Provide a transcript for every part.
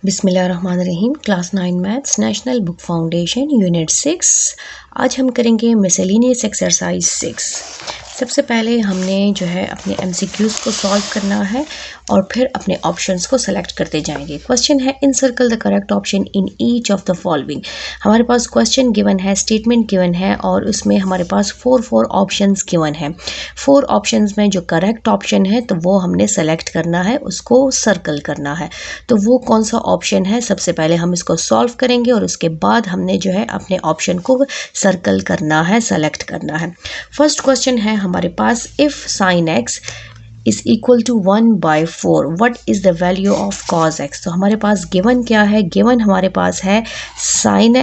बिस्मिल्लाहिर्रहमानिर्रहीम। Class 9 maths national book foundation unit 6। आज हम करेंगे मिसलेनियस एक्सरसाइज 6। सबसे पहले हमने जो है अपने MCQs को सॉल्व करना है और फिर अपने ऑप्शंस को सेलेक्ट करते जाएंगे। क्वेश्चन है in circle the correct option in each of the following. हमारे पास क्वेश्चन गिवन है, स्टेटमेंट गिवन है और उसमें हमारे पास फोर ऑप्शंस गिवन है। 4 ऑप्शंस में जो करेक्ट ऑप्शन है तो वो हमने सेलेक्ट करना है, उसको सर्कल करना है। तो वो कौन सा ऑप्शन है, सबसे पहले हम इसको सॉल्व करेंगे और उसके बाद हमने जो है अपने ऑप्शन को सर्कल करना है, सेलेक्ट करना है। फर्स्ट क्वेश्चन है हमारे पास, if sin x is equal to 1/4 what is the value of cos x। तो हमारे पास गिवन क्या है, गिवन हमारे पास है sin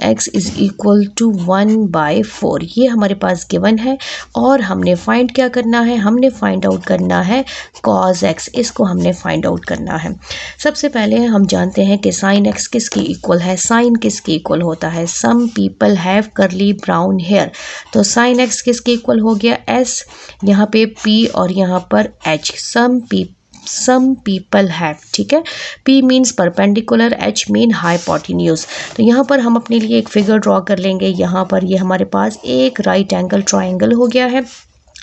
x is equal to 1/4, ये हमारे पास गिवन है। और हमने फाइंड क्या करना है, हमने फाइंड आउट करना है cos x, इसको हमने फाइंड आउट करना है। सबसे पहले हम जानते हैं कि sin x किसकी इक्वल है, sin किसकी इक्वल होता है, सम पीपल हैव करली ब्राउन हेयर। तो sin x किसकी इक्वल हो गया, s, यहाँ पे p और यहाँ पर h, some people have। ठीक है, P means perpendicular, H mean hypotenuse. तो यहाँ पर हम अपने लिए एक फिगर ड्रॉ कर लेंगे। यहाँ पर ये हमारे पास एक राइट एंगल ट्राइंगल हो गया है,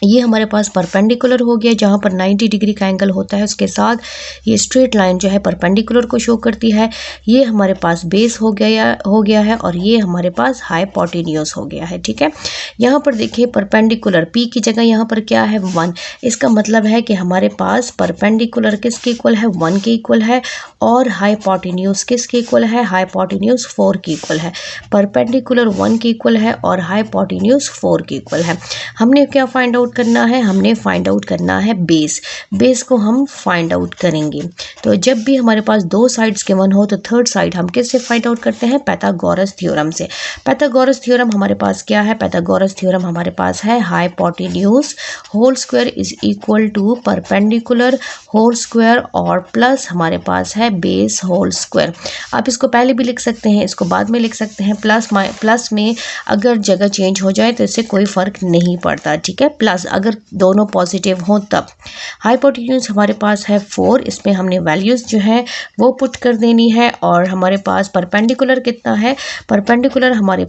ये हमारे पास परपेंडिकुलर हो गया, जहाँ पर 90 डिग्री का एंगल होता है उसके साथ ये स्ट्रेट लाइन जो है परपेंडिकुलर को शो करती है। ये हमारे पास बेस हो गया है और ये हमारे पास हाइपोटेन्यूज हो गया है। ठीक है, यहाँ पर देखिए परपेंडिकुलर P की जगह यहाँ पर क्या है 1, इसका मतलब है कि हमारे पास परपेंडिकुलर किसके इक्वल है, 1 के इक्वल है। और हाइपोटेन्यूज किसके इक्वल है, हाइपोटेन्यूज 4 के इक्वल है। परपेंडिकुलर 1 के इक्वल है और हाइपोटेन्यूज 4 के इक्वल है। हमने क्या फाइंड आउट करना है, हमने फाइंड आउट करना है बेस को हम फाइंड आउट करेंगे। तो जब भी हमारे पास दो साइड्स गिवन हो तो थर्ड साइड हम किससे फाइंड आउट करते हैं, पाइथागोरस थ्योरम से। पाइथागोरस थ्योरम हमारे पास क्या है, पाइथागोरस थ्योरम हमारे पास है hypotenuse whole square is equal to perpendicular whole square और प्लस हमारे पास है बेस होल स्क्वायर। आप इसको पहले भी लिख सकते हैं, इसको बाद में लिख सकते हैं। प्लस में अगर जगह चेंज हो जाए तो इससे कोई फर्क नहीं पड़ता। ठीक है, प्लस अगर दोनों पॉजिटिव हों तब। हाइपोटेन्यूज हमारे पास है 4, इसमें हमने वैल्यूज जो है वो पुट कर देनी है। और हमारे पास परपेंडिकुलर कितना है, परपेंडिकुलर हमारे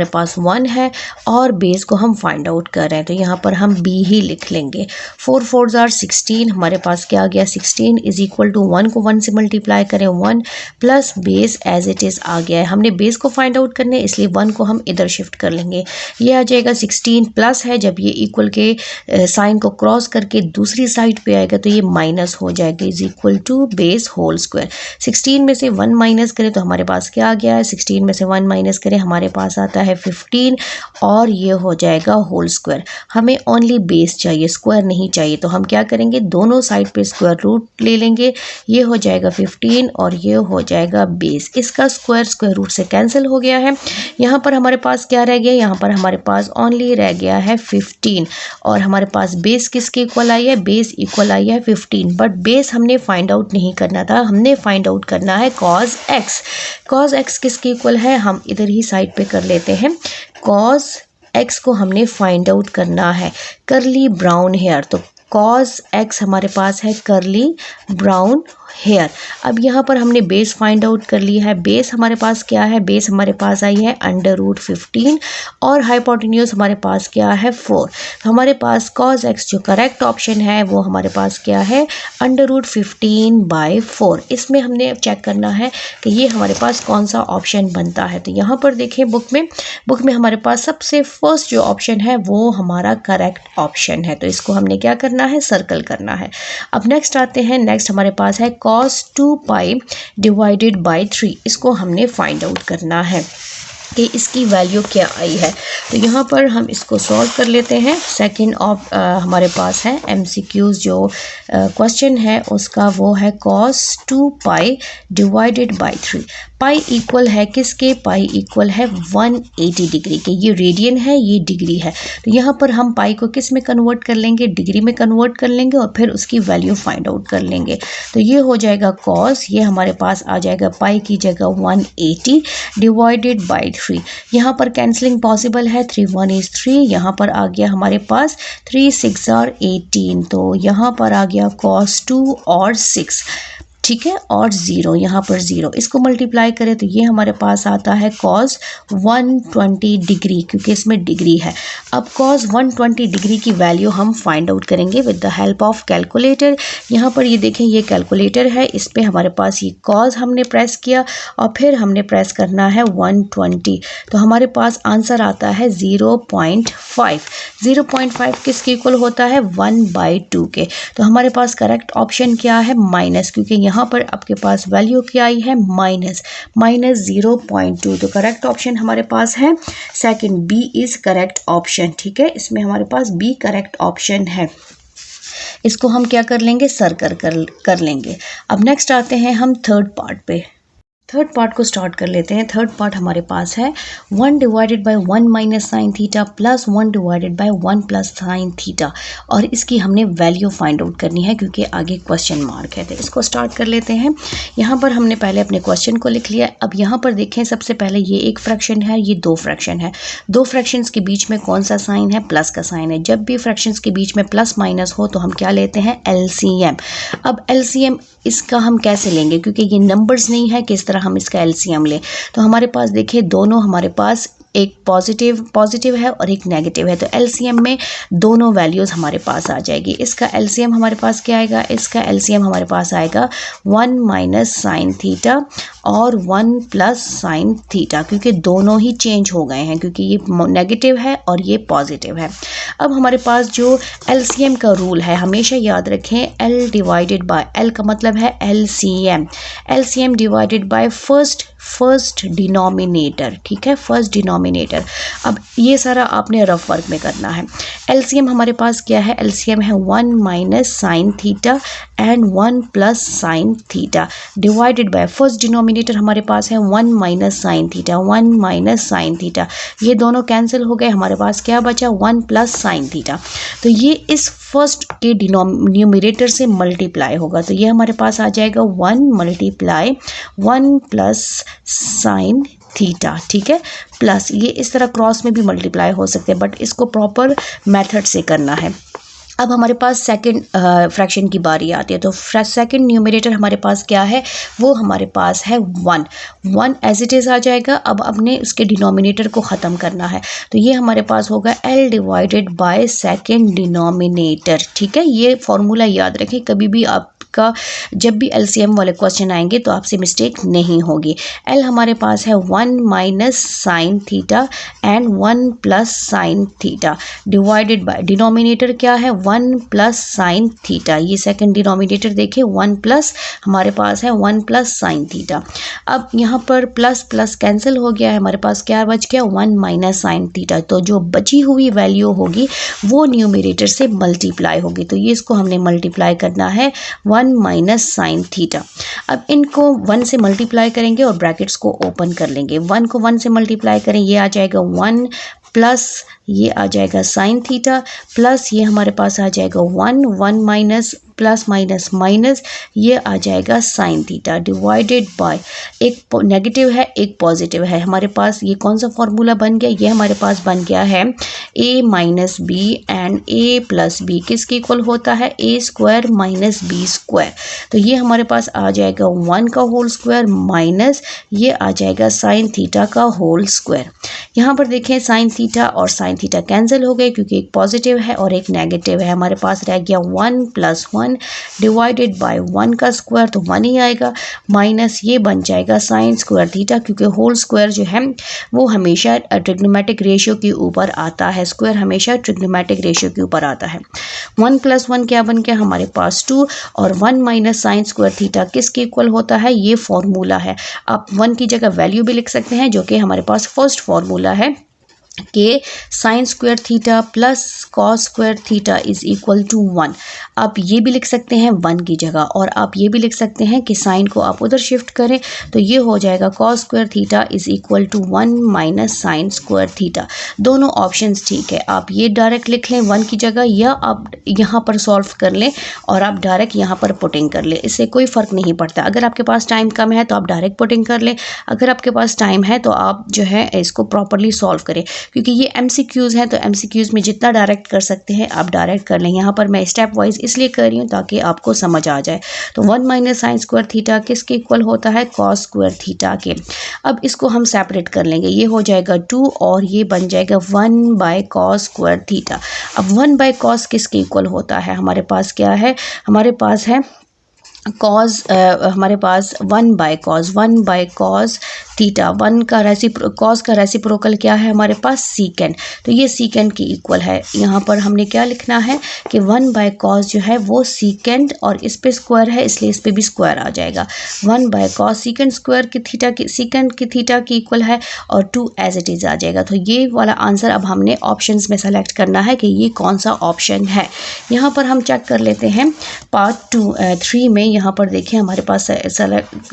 पास 1 है और बेस को हम फाइंड आउट कर रहे हैं तो यहाँ पर हम B ही लिख लेंगे। 4 4s are 16, हमारे पास क्या आ गया 16 इज इक्वल टू 1 को 1 से मल्टीप्लाई करें 1 plus base as it is आ गया है। हमने बेस को फाइंड आउट करने इसलिए 1 को हम इधर शिफ्ट कर लेंगे, ये आ जाएगा 16 प्लस है, जब ये इक्वल के साइन को क्रॉस करके दूसरी साइड पे आएगा तो ये माइनस हो जाएगा, is equal to base whole square. 16 में से 1 माइनस करें तो हमारे पास क्या आ गया है, 16 में से 1 माइनस करें हमारे पास आता है 15 और ये हो जाएगा होल स्क्वायर। हमें ओनली बेस चाहिए, स्क्वायर नहीं चाहिए, तो हम क्या करेंगे दोनों साइड पे स्क्वायर रूट ले लेंगे। ये हो जाएगा 15 और ये हो जाएगा बेस, इसका स्क्वायर रूट से कैंसिल हो गया है। यहाँ पर हमारे पास क्या रह गया, यहाँ पर हमारे पास ओनली रह गया है 15 और हमारे पास बेस किसके इक्वल आई है, बेस इक्वल आई है 15। बट बेस हमने फाइंड आउट नहीं करना था, हमने फाइंड आउट करना है cos x। cos x किसके इक्वल है, हम इधर ही साइड पे कर लेते हैं। cos x को हमने फाइंड आउट करना है करली ब्राउन हेयर, तो cos x हमारे पास है करली ब्राउन हेयर। अब यहाँ पर हमने बेस फाइंड आउट कर ली है, बेस हमारे पास क्या है, बेस हमारे पास आई है √15 और हाइपोटेन्यूज हमारे पास क्या है 4। तो हमारे पास cos x जो करेक्ट ऑप्शन है वो हमारे पास क्या है √15/4। इसमें हमने चेक करना है कि ये हमारे पास कौन सा ऑप्शन बनता है। तो यहाँ पर देखें बुक में हमारे पास सबसे फर्स्ट जो ऑप्शन है वो हमारा करेक्ट ऑप्शन है, तो इसको हमने क्या करना है, सर्कल करना है। अब नेक्स्ट आते हैं, नेक्स्ट हमारे पास है cos 2π डिवाइडेड बाई 3, इसको हमने फाइंड आउट करना है कि इसकी वैल्यू क्या आई है। तो यहाँ पर हम इसको सॉल्व कर लेते हैं। सेकंड हमारे पास है MCQs जो क्वेश्चन है उसका वो है cos 2π divided by 3। Pi equal है किसके, पाई इक्वल है 180 डिग्री के। ये रेडियन है, ये डिग्री है, तो यहाँ पर हम पाई को किस में कन्वर्ट कर लेंगे, डिग्री में कन्वर्ट कर लेंगे और फिर उसकी वैल्यू फाइंड आउट कर लेंगे। तो ये हो जाएगा कॉस, ये हमारे पास आ जाएगा पाई की जगह 180 डिवाइडेड बाई 3। यहाँ पर कैंसलिंग पॉसिबल है, 3 1 इज 3, यहाँ पर आ गया हमारे पास 3 6 आर 18, तो यहाँ पर आ गया cos 2 और 6, ठीक है, और 0, यहाँ पर 0, इसको मल्टीप्लाई करें तो ये हमारे पास आता है cos 120 डिग्री, क्योंकि इसमें डिग्री है। अब cos 120 डिग्री की वैल्यू हम फाइंड आउट करेंगे with the help of calculator. यहाँ पर ये देखें, ये कैलकुलेटर है, इस पर हमारे पास ये cos हमने प्रेस किया और फिर हमने प्रेस करना है 120, तो हमारे पास आंसर आता है 0.5। 0.5 किसके इक्वल होता है, 1/2 के। तो हमारे पास करेक्ट ऑप्शन क्या है, माइनस, क्योंकि यहाँ पर आपके पास वैल्यू क्या आई है, माइनस 0.2, तो करेक्ट ऑप्शन हमारे पास है second, b is correct option. ठीक है, इसमें हमारे पास बी करेक्ट ऑप्शन है। इसको हम क्या कर लेंगे, सर्कल कर लेंगे। अब नेक्स्ट आते हैं हम थर्ड पार्ट पे। थर्ड पार्ट को स्टार्ट कर लेते हैं। थर्ड पार्ट हमारे पास है 1 divided by 1 minus sine theta plus 1 divided by 1 plus sine theta, और इसकी हमने वैल्यू फाइंड आउट करनी है क्योंकि आगे क्वेश्चन मार्क है। तो इसको स्टार्ट कर लेते हैं। यहाँ पर हमने पहले अपने क्वेश्चन को लिख लिया। अब यहाँ पर देखें, सबसे पहले ये एक फ्रैक्शन है, ये दो फ्रैक्शन है। दो फ्रैक्शंस के बीच में कौन सा साइन है, प्लस का साइन है। जब भी फ्रैक्शंस के बीच में प्लस माइनस हो तो हम क्या लेते हैं, एलसीएम। अब एलसीएम इसका हम कैसे लेंगे, क्योंकि ये नंबर्स नहीं है, किस तरह हम इसका एलसीएम ले। तो हमारे पास देखिए, दोनों हमारे पास एक पॉजिटिव है और एक नेगेटिव है, तो एलसीएम में दोनों वैल्यूज़ हमारे पास आ जाएगी। इसका एलसीएम हमारे पास क्या आएगा, इसका एलसीएम हमारे पास आएगा 1 माइनस साइन थीटा और 1 प्लस साइन थीटा, क्योंकि दोनों ही चेंज हो गए हैं, क्योंकि ये नेगेटिव है और ये पॉजिटिव है। अब हमारे पास जो एलसीएम का रूल है, हमेशा याद रखें, एल डिवाइडेड बाय, एल का मतलब है LCM, LCM divided by first denominator. ठीक है, फर्स्ट डिनोमिनेटर। अब ये सारा आपने रफ वर्क में करना है। एलसीएम हमारे पास क्या है, एलसीएम है 1 minus sine theta and 1 plus sine theta divided by first denominator हमारे पास है 1 minus sine theta, 1 minus sine theta, ये दोनों कैंसिल हो गए, हमारे पास क्या बचा, 1 प्लस साइन थीटा। तो ये इस फर्स्ट के न्यूमरेटर से मल्टीप्लाई होगा, तो ये हमारे पास आ जाएगा 1 मल्टीप्लाई 1 प्लस साइन थीटा। ठीक है, प्लस ये इस तरह क्रॉस में भी मल्टीप्लाई हो सकते हैं, बट इसको प्रॉपर मेथड से करना है। अब हमारे पास सेकंड फ्रैक्शन की बारी आती है, तो सेकंड न्यूमरेटर हमारे पास क्या है, वो हमारे पास है 1 एज इट इज़ आ जाएगा। अब अपने उसके डिनोमिनेटर को ख़त्म करना है, तो ये हमारे पास होगा L divided by second denominator. ठीक है, ये फॉर्मूला याद रखें, कभी भी आपका जब भी एलसीएम वाले क्वेश्चन आएंगे तो आपसे मिस्टेक नहीं होगी। एल हमारे पास है 1 minus sine theta and 1 plus sine theta divided by, denominator क्या है, 1 प्लस साइन थीटा। ये सेकंड डिनोमिनेटर देखिए, 1 प्लस हमारे पास है 1 प्लस साइन थीटा। अब यहाँ पर प्लस प्लस कैंसिल हो गया है, हमारे पास क्या बच गया, 1 माइनस साइन थीटा। तो जो बची हुई वैल्यू होगी वो न्यूमरेटर से मल्टीप्लाई होगी, तो ये इसको हमने मल्टीप्लाई करना है 1 माइनस साइन थीटा। अब इनको 1 से मल्टीप्लाई करेंगे और ब्रैकेट्स को ओपन कर लेंगे। 1 को 1 से मल्टीप्लाई करें, ये आ जाएगा 1 प्लस ये आ जाएगा साइन थीटा, प्लस ये हमारे पास आ जाएगा 1 माइनस प्लस माइनस माइनस, ये आ जाएगा साइन थीटा डिवाइडेड बाय, एक नेगेटिव है एक पॉजिटिव है। हमारे पास ये कौन सा फॉर्मूला बन गया, ये हमारे पास बन गया है a minus b and a plus b किसके इक्वल होता है, a square minus b square. तो ये हमारे पास आ जाएगा 1 का होल स्क्वायर माइनस ये आ जाएगा साइन थीटा का होल स्क्वायर। यहाँ पर देखें, साइन थीटा और साइन थीटा कैंसिल हो गए, क्योंकि एक पॉजिटिव है और एक नेगेटिव है। हमारे पास रह गया 1 प्लस 1 डिवाइडेड बाय 1 का स्क्वायर, तो 1 ही आएगा, माइनस ये बन जाएगा साइन स्क्वायर थीटा, क्योंकि होल स्क्वायर जो है वो हमेशा ट्रिग्नोमेट्रिक रेशियो के ऊपर आता है, स्क्वायर हमेशा ट्रिग्नोमेट्रिक रेशियो के ऊपर आता है। 1 प्लस 1 क्या बन गया, हमारे पास 2, और 1 माइनस साइन स्क्वायर थीटा किसके इक्वल होता है, ये फॉर्मूला है। आप 1 की जगह वैल्यू भी लिख सकते हैं, जो कि हमारे पास फर्स्ट फॉर्मूला है कि sine square theta plus cos square theta is equal to 1। आप ये भी लिख सकते हैं 1 की जगह, और आप ये भी लिख सकते हैं कि साइन को आप उधर शिफ्ट करें तो ये हो जाएगा cos square theta is equal to 1 minus sine square theta. दोनों ऑप्शंस ठीक है, आप ये डायरेक्ट लिख लें 1 की जगह, या आप यहाँ पर सॉल्व कर लें और आप डायरेक्ट यहाँ पर पुटिंग कर लें, इससे कोई फ़र्क नहीं पड़ता। अगर आपके पास टाइम कम है तो आप डायरेक्ट पुटिंग कर लें, अगर आपके पास टाइम है तो आप जो है इसको प्रॉपरली सॉल्व करें, क्योंकि ये MCQs हैं तो MCQs में जितना डायरेक्ट कर सकते हैं आप डायरेक्ट कर लें। यहाँ पर मैं स्टेप वाइज इसलिए कर रही हूँ ताकि आपको समझ आ जाए। तो 1 माइनस साइन स्क्वायर थीटा किसके इक्वल होता है? कॉस स्क्वायर थीटा के। अब इसको हम सेपरेट कर लेंगे, ये हो जाएगा 2 और ये बन जाएगा 1 बाय कॉस स्क्वायर थीटा। अब 1 बाय कॉस किसके इक्वल होता है? हमारे पास क्या है? हमारे पास है कॉज, हमारे पास 1 बाय कॉस थीटा। 1 का कॉस का रेसिप्रोकल क्या है हमारे पास? सीकेंड। तो ये सीकेंड की इक्वल है। यहाँ पर हमने क्या लिखना है कि 1 बाय कॉस जो है वो सीकेंड, और इस पे स्क्वायर है इसलिए इस पे भी स्क्वायर आ जाएगा। 1 बाय कॉस सीकेंड स्क्वायर की थीटा की सीकेंड की थीटा की इक्वल है, और 2 एज इट इज़ आ जाएगा। तो ये वाला आंसर अब हमने ऑप्शंस में सेलेक्ट करना है कि ये कौन सा ऑप्शन है। यहाँ पर हम चेक कर लेते हैं पार्ट 3 में। यहाँ पर देखिए हमारे पास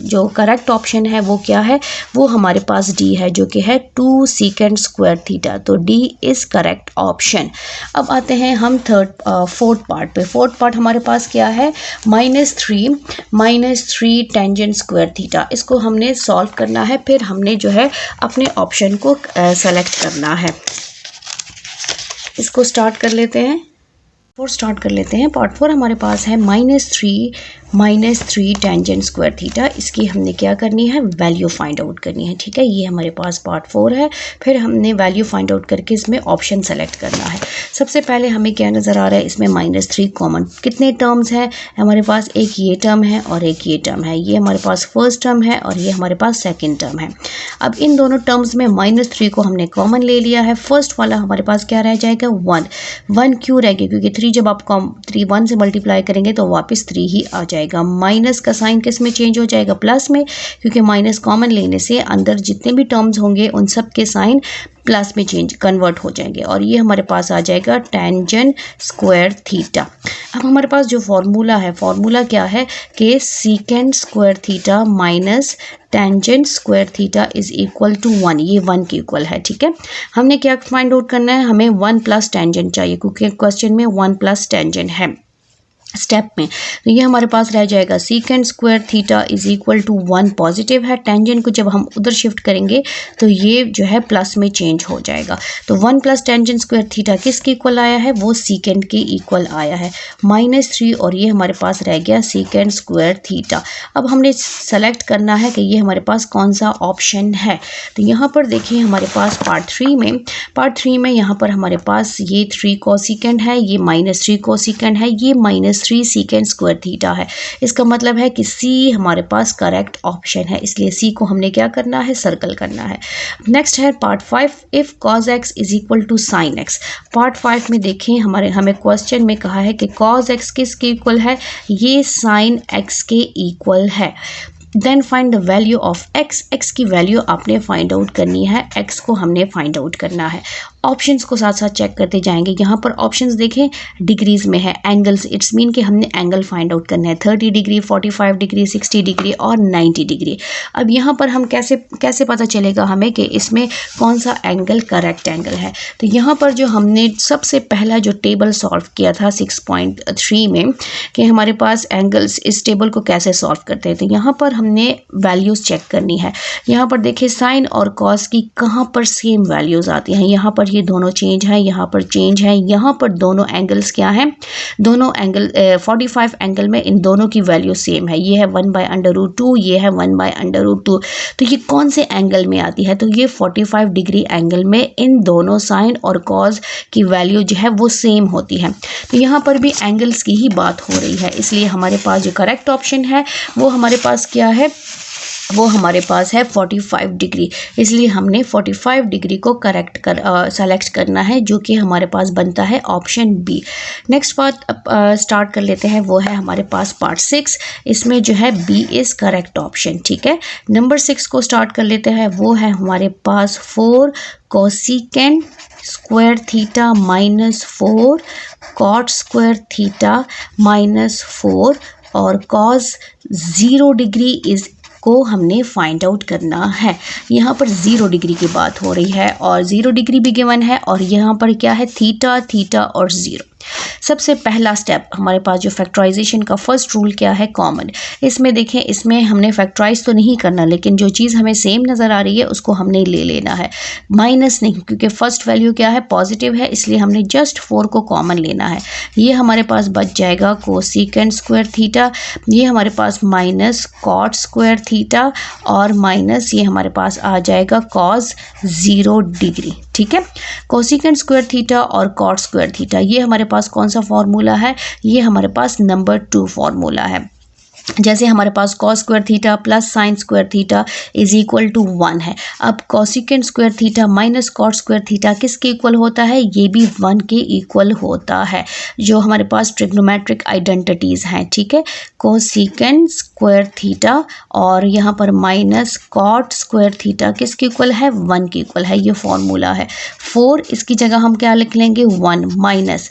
जो करेक्ट ऑप्शन है वो क्या है? वो हमारे पास डी है, जो कि है 2 सीकेंड स्क्वायर थीटा। तो डी इज करेक्ट ऑप्शन। अब आते हैं हम फोर्थ पार्ट पे। फोर्थ पार्ट हमारे पास क्या है? -3 टेंजेंट स्क्वायर थीटा। इसको हमने सॉल्व करना है, फिर हमने जो है अपने ऑप्शन को सेलेक्ट करना है। इसको स्टार्ट कर लेते हैं। पार्ट 4 हमारे पास है -3 टेंजेंट स्क्वायर थीटा। इसकी हमने क्या करनी है? वैल्यू फाइंड आउट करनी है। ठीक है, ये हमारे पास पार्ट 4 है। फिर हमने वैल्यू फाइंड आउट करके इसमें ऑप्शन सेलेक्ट करना है। सबसे पहले हमें क्या नज़र आ रहा है? इसमें -3 कॉमन। कितने टर्म्स हैं हमारे पास? एक ये टर्म है और एक ये टर्म है। ये हमारे पास फर्स्ट टर्म है और ये हमारे पास सेकेंड टर्म है। अब इन दोनों टर्म्स में -3 को हमने कॉमन ले लिया है। फर्स्ट वाला हमारे पास क्या रह जाएगा? 1 क्यों रहेगा? क्योंकि 3 जब आप 1 से मल्टीप्लाई करेंगे तो वापस 3 ही आ जाएगा। माइनस का साइन किस में चेंज हो जाएगा? प्लस में, क्योंकि माइनस कॉमन लेने से अंदर जितने भी टर्म्स होंगे उन सब के साइन प्लस में कन्वर्ट हो जाएंगे, और ये हमारे पास आ जाएगा टेंजेंट स्क्वायर थीटा। अब हमारे पास जो फॉर्मूला है, फॉर्मूला क्या है कि secant square theta minus tangent square theta is equal to 1। ये 1 के इक्वल है। ठीक है, हमने क्या फाइंड आउट करना है? हमें 1 प्लस टेंजेंट चाहिए, क्योंकि क्वेश्चन में 1 प्लस टेंजेंट है स्टेप में। तो ये हमारे पास रह जाएगा secant square theta is equal to 1 positive है। टेंजेंट को जब हम उधर शिफ्ट करेंगे तो ये जो है प्लस में चेंज हो जाएगा। तो 1 प्लस टेंजेंट स्क्वायर थीटा किसके इक्वल आया है? वो सीकेंड के इक्वल आया है। -3 और ये हमारे पास रह गया सीकेंड स्क्वायर थीटा। अब हमने सेलेक्ट करना है कि ये हमारे पास कौन सा ऑप्शन है। तो यहाँ पर देखिए हमारे पास पार्ट 3 में यहाँ पर हमारे पास ये 3 कोसिकेंड है, ये -3 कोसिकेंड है, ये -3 सीकेंड स्क्वायर थीटा है। इसका मतलब है कि सी हमारे पास करेक्ट ऑप्शन है, इसलिए सी को हमने क्या करना है? सर्कल करना है। नेक्स्ट है part 5, if cos x is equal to sine x। Part 5 में देखें हमें क्वेश्चन में कहा है कि cos x किसके इक्वल है? ये साइन x के इक्वल है। Then find the value of x की वैल्यू आपने फाइंड आउट करनी है, x को हमने फाइंड आउट करना है। ऑप्शंस को साथ साथ चेक करते जाएंगे। यहाँ पर ऑप्शंस देखें डिग्रीज में है, एंगल्स, इट्स मीन कि हमने एंगल फाइंड आउट करना है। 30 डिग्री, 45 डिग्री, 60 डिग्री और 90 डिग्री। अब यहाँ पर हम कैसे पता चलेगा हमें कि इसमें कौन सा एंगल करेक्ट एंगल है? तो यहाँ पर जो हमने सबसे पहला जो टेबल सॉल्व किया था 6.3 में कि हमारे पास एंगल्स, इस टेबल को कैसे सॉल्व करते हैं, तो यहाँ पर हमने वैल्यूज़ चेक करनी है। यहाँ पर देखिए साइन और कॉस की कहाँ पर सेम वैल्यूज़ आती हैं। यहाँ पर ये दोनों चेंज है, यहाँ पर चेंज है, यहाँ पर दोनों एंगल्स क्या हैं? दोनों एंगल 45 एंगल में इन दोनों की वैल्यू सेम है। ये है 1/√2, ये है 1/√2। तो ये कौन से एंगल में आती है? तो ये 45 डिग्री एंगल में इन दोनों साइन और कॉस की वैल्यू जो है वो सेम होती है। तो यहाँ पर भी एंगल्स की ही बात हो रही है, इसलिए हमारे पास जो करेक्ट ऑप्शन है वो हमारे पास क्या है? वो हमारे पास है 45 डिग्री, इसलिए हमने 45 डिग्री को सेलेक्ट करना है, जो कि हमारे पास बनता है option b. Next part start कर लेते हैं, वो है हमारे पास पार्ट 6। इसमें जो है बी इज़ करेक्ट ऑप्शन। ठीक है, नंबर 6 को स्टार्ट कर लेते हैं, वो है हमारे पास 4 cosecant square theta minus 4 cot square theta minus 4 और कॉस 0 डिग्री इज़ को हमने फाइंड आउट करना है। यहाँ पर 0 डिग्री की बात हो रही है और 0 डिग्री भी गिवन है, और यहाँ पर क्या है, थीटा, थीटा और 0। सबसे पहला स्टेप हमारे पास जो फैक्टराइजेशन का फर्स्ट रूल क्या है, कॉमन। इसमें देखें, इसमें हमने फैक्टराइज तो नहीं करना, लेकिन जो चीज़ हमें सेम नज़र आ रही है उसको हमने ले लेना है, माइनस नहीं, क्योंकि फर्स्ट वैल्यू क्या है, पॉजिटिव है, इसलिए हमने जस्ट 4 को कॉमन लेना है। ये हमारे पास बच जाएगा कोसिकेंट स्क्वायर थीटा, ये हमारे पास माइनस कॉट स्क्वायर थीटा और माइनस ये हमारे पास आ जाएगा कॉस 0 डिग्री। ठीक है, कोसिकेंट स्क्वायर थीटा और कॉट स्क्वायर थीटा, ये हमारे पास कौन सा फॉर्मूला है, ये हमारे पास नंबर 2 फॉर्मूला है। जैसे हमारे पास cos square theta plus sine square theta is equal to 1 है। अब cosecant square theta minus cot square theta किसके इक्वल होता है, ये भी 1 के इक्वल होता है, जो हमारे पास ट्रिग्नोमेट्रिक आइडेंटिटीज़ हैं। ठीक है, कोसिकेंट स्क्वायर थीटा और यहाँ पर माइनस कॉट स्क्वायर थीटा किसके इक्वल है, 1 के इक्वल है, ये फॉर्मूला है। 4 इसकी जगह हम क्या लिख लेंगे, 1 माइनस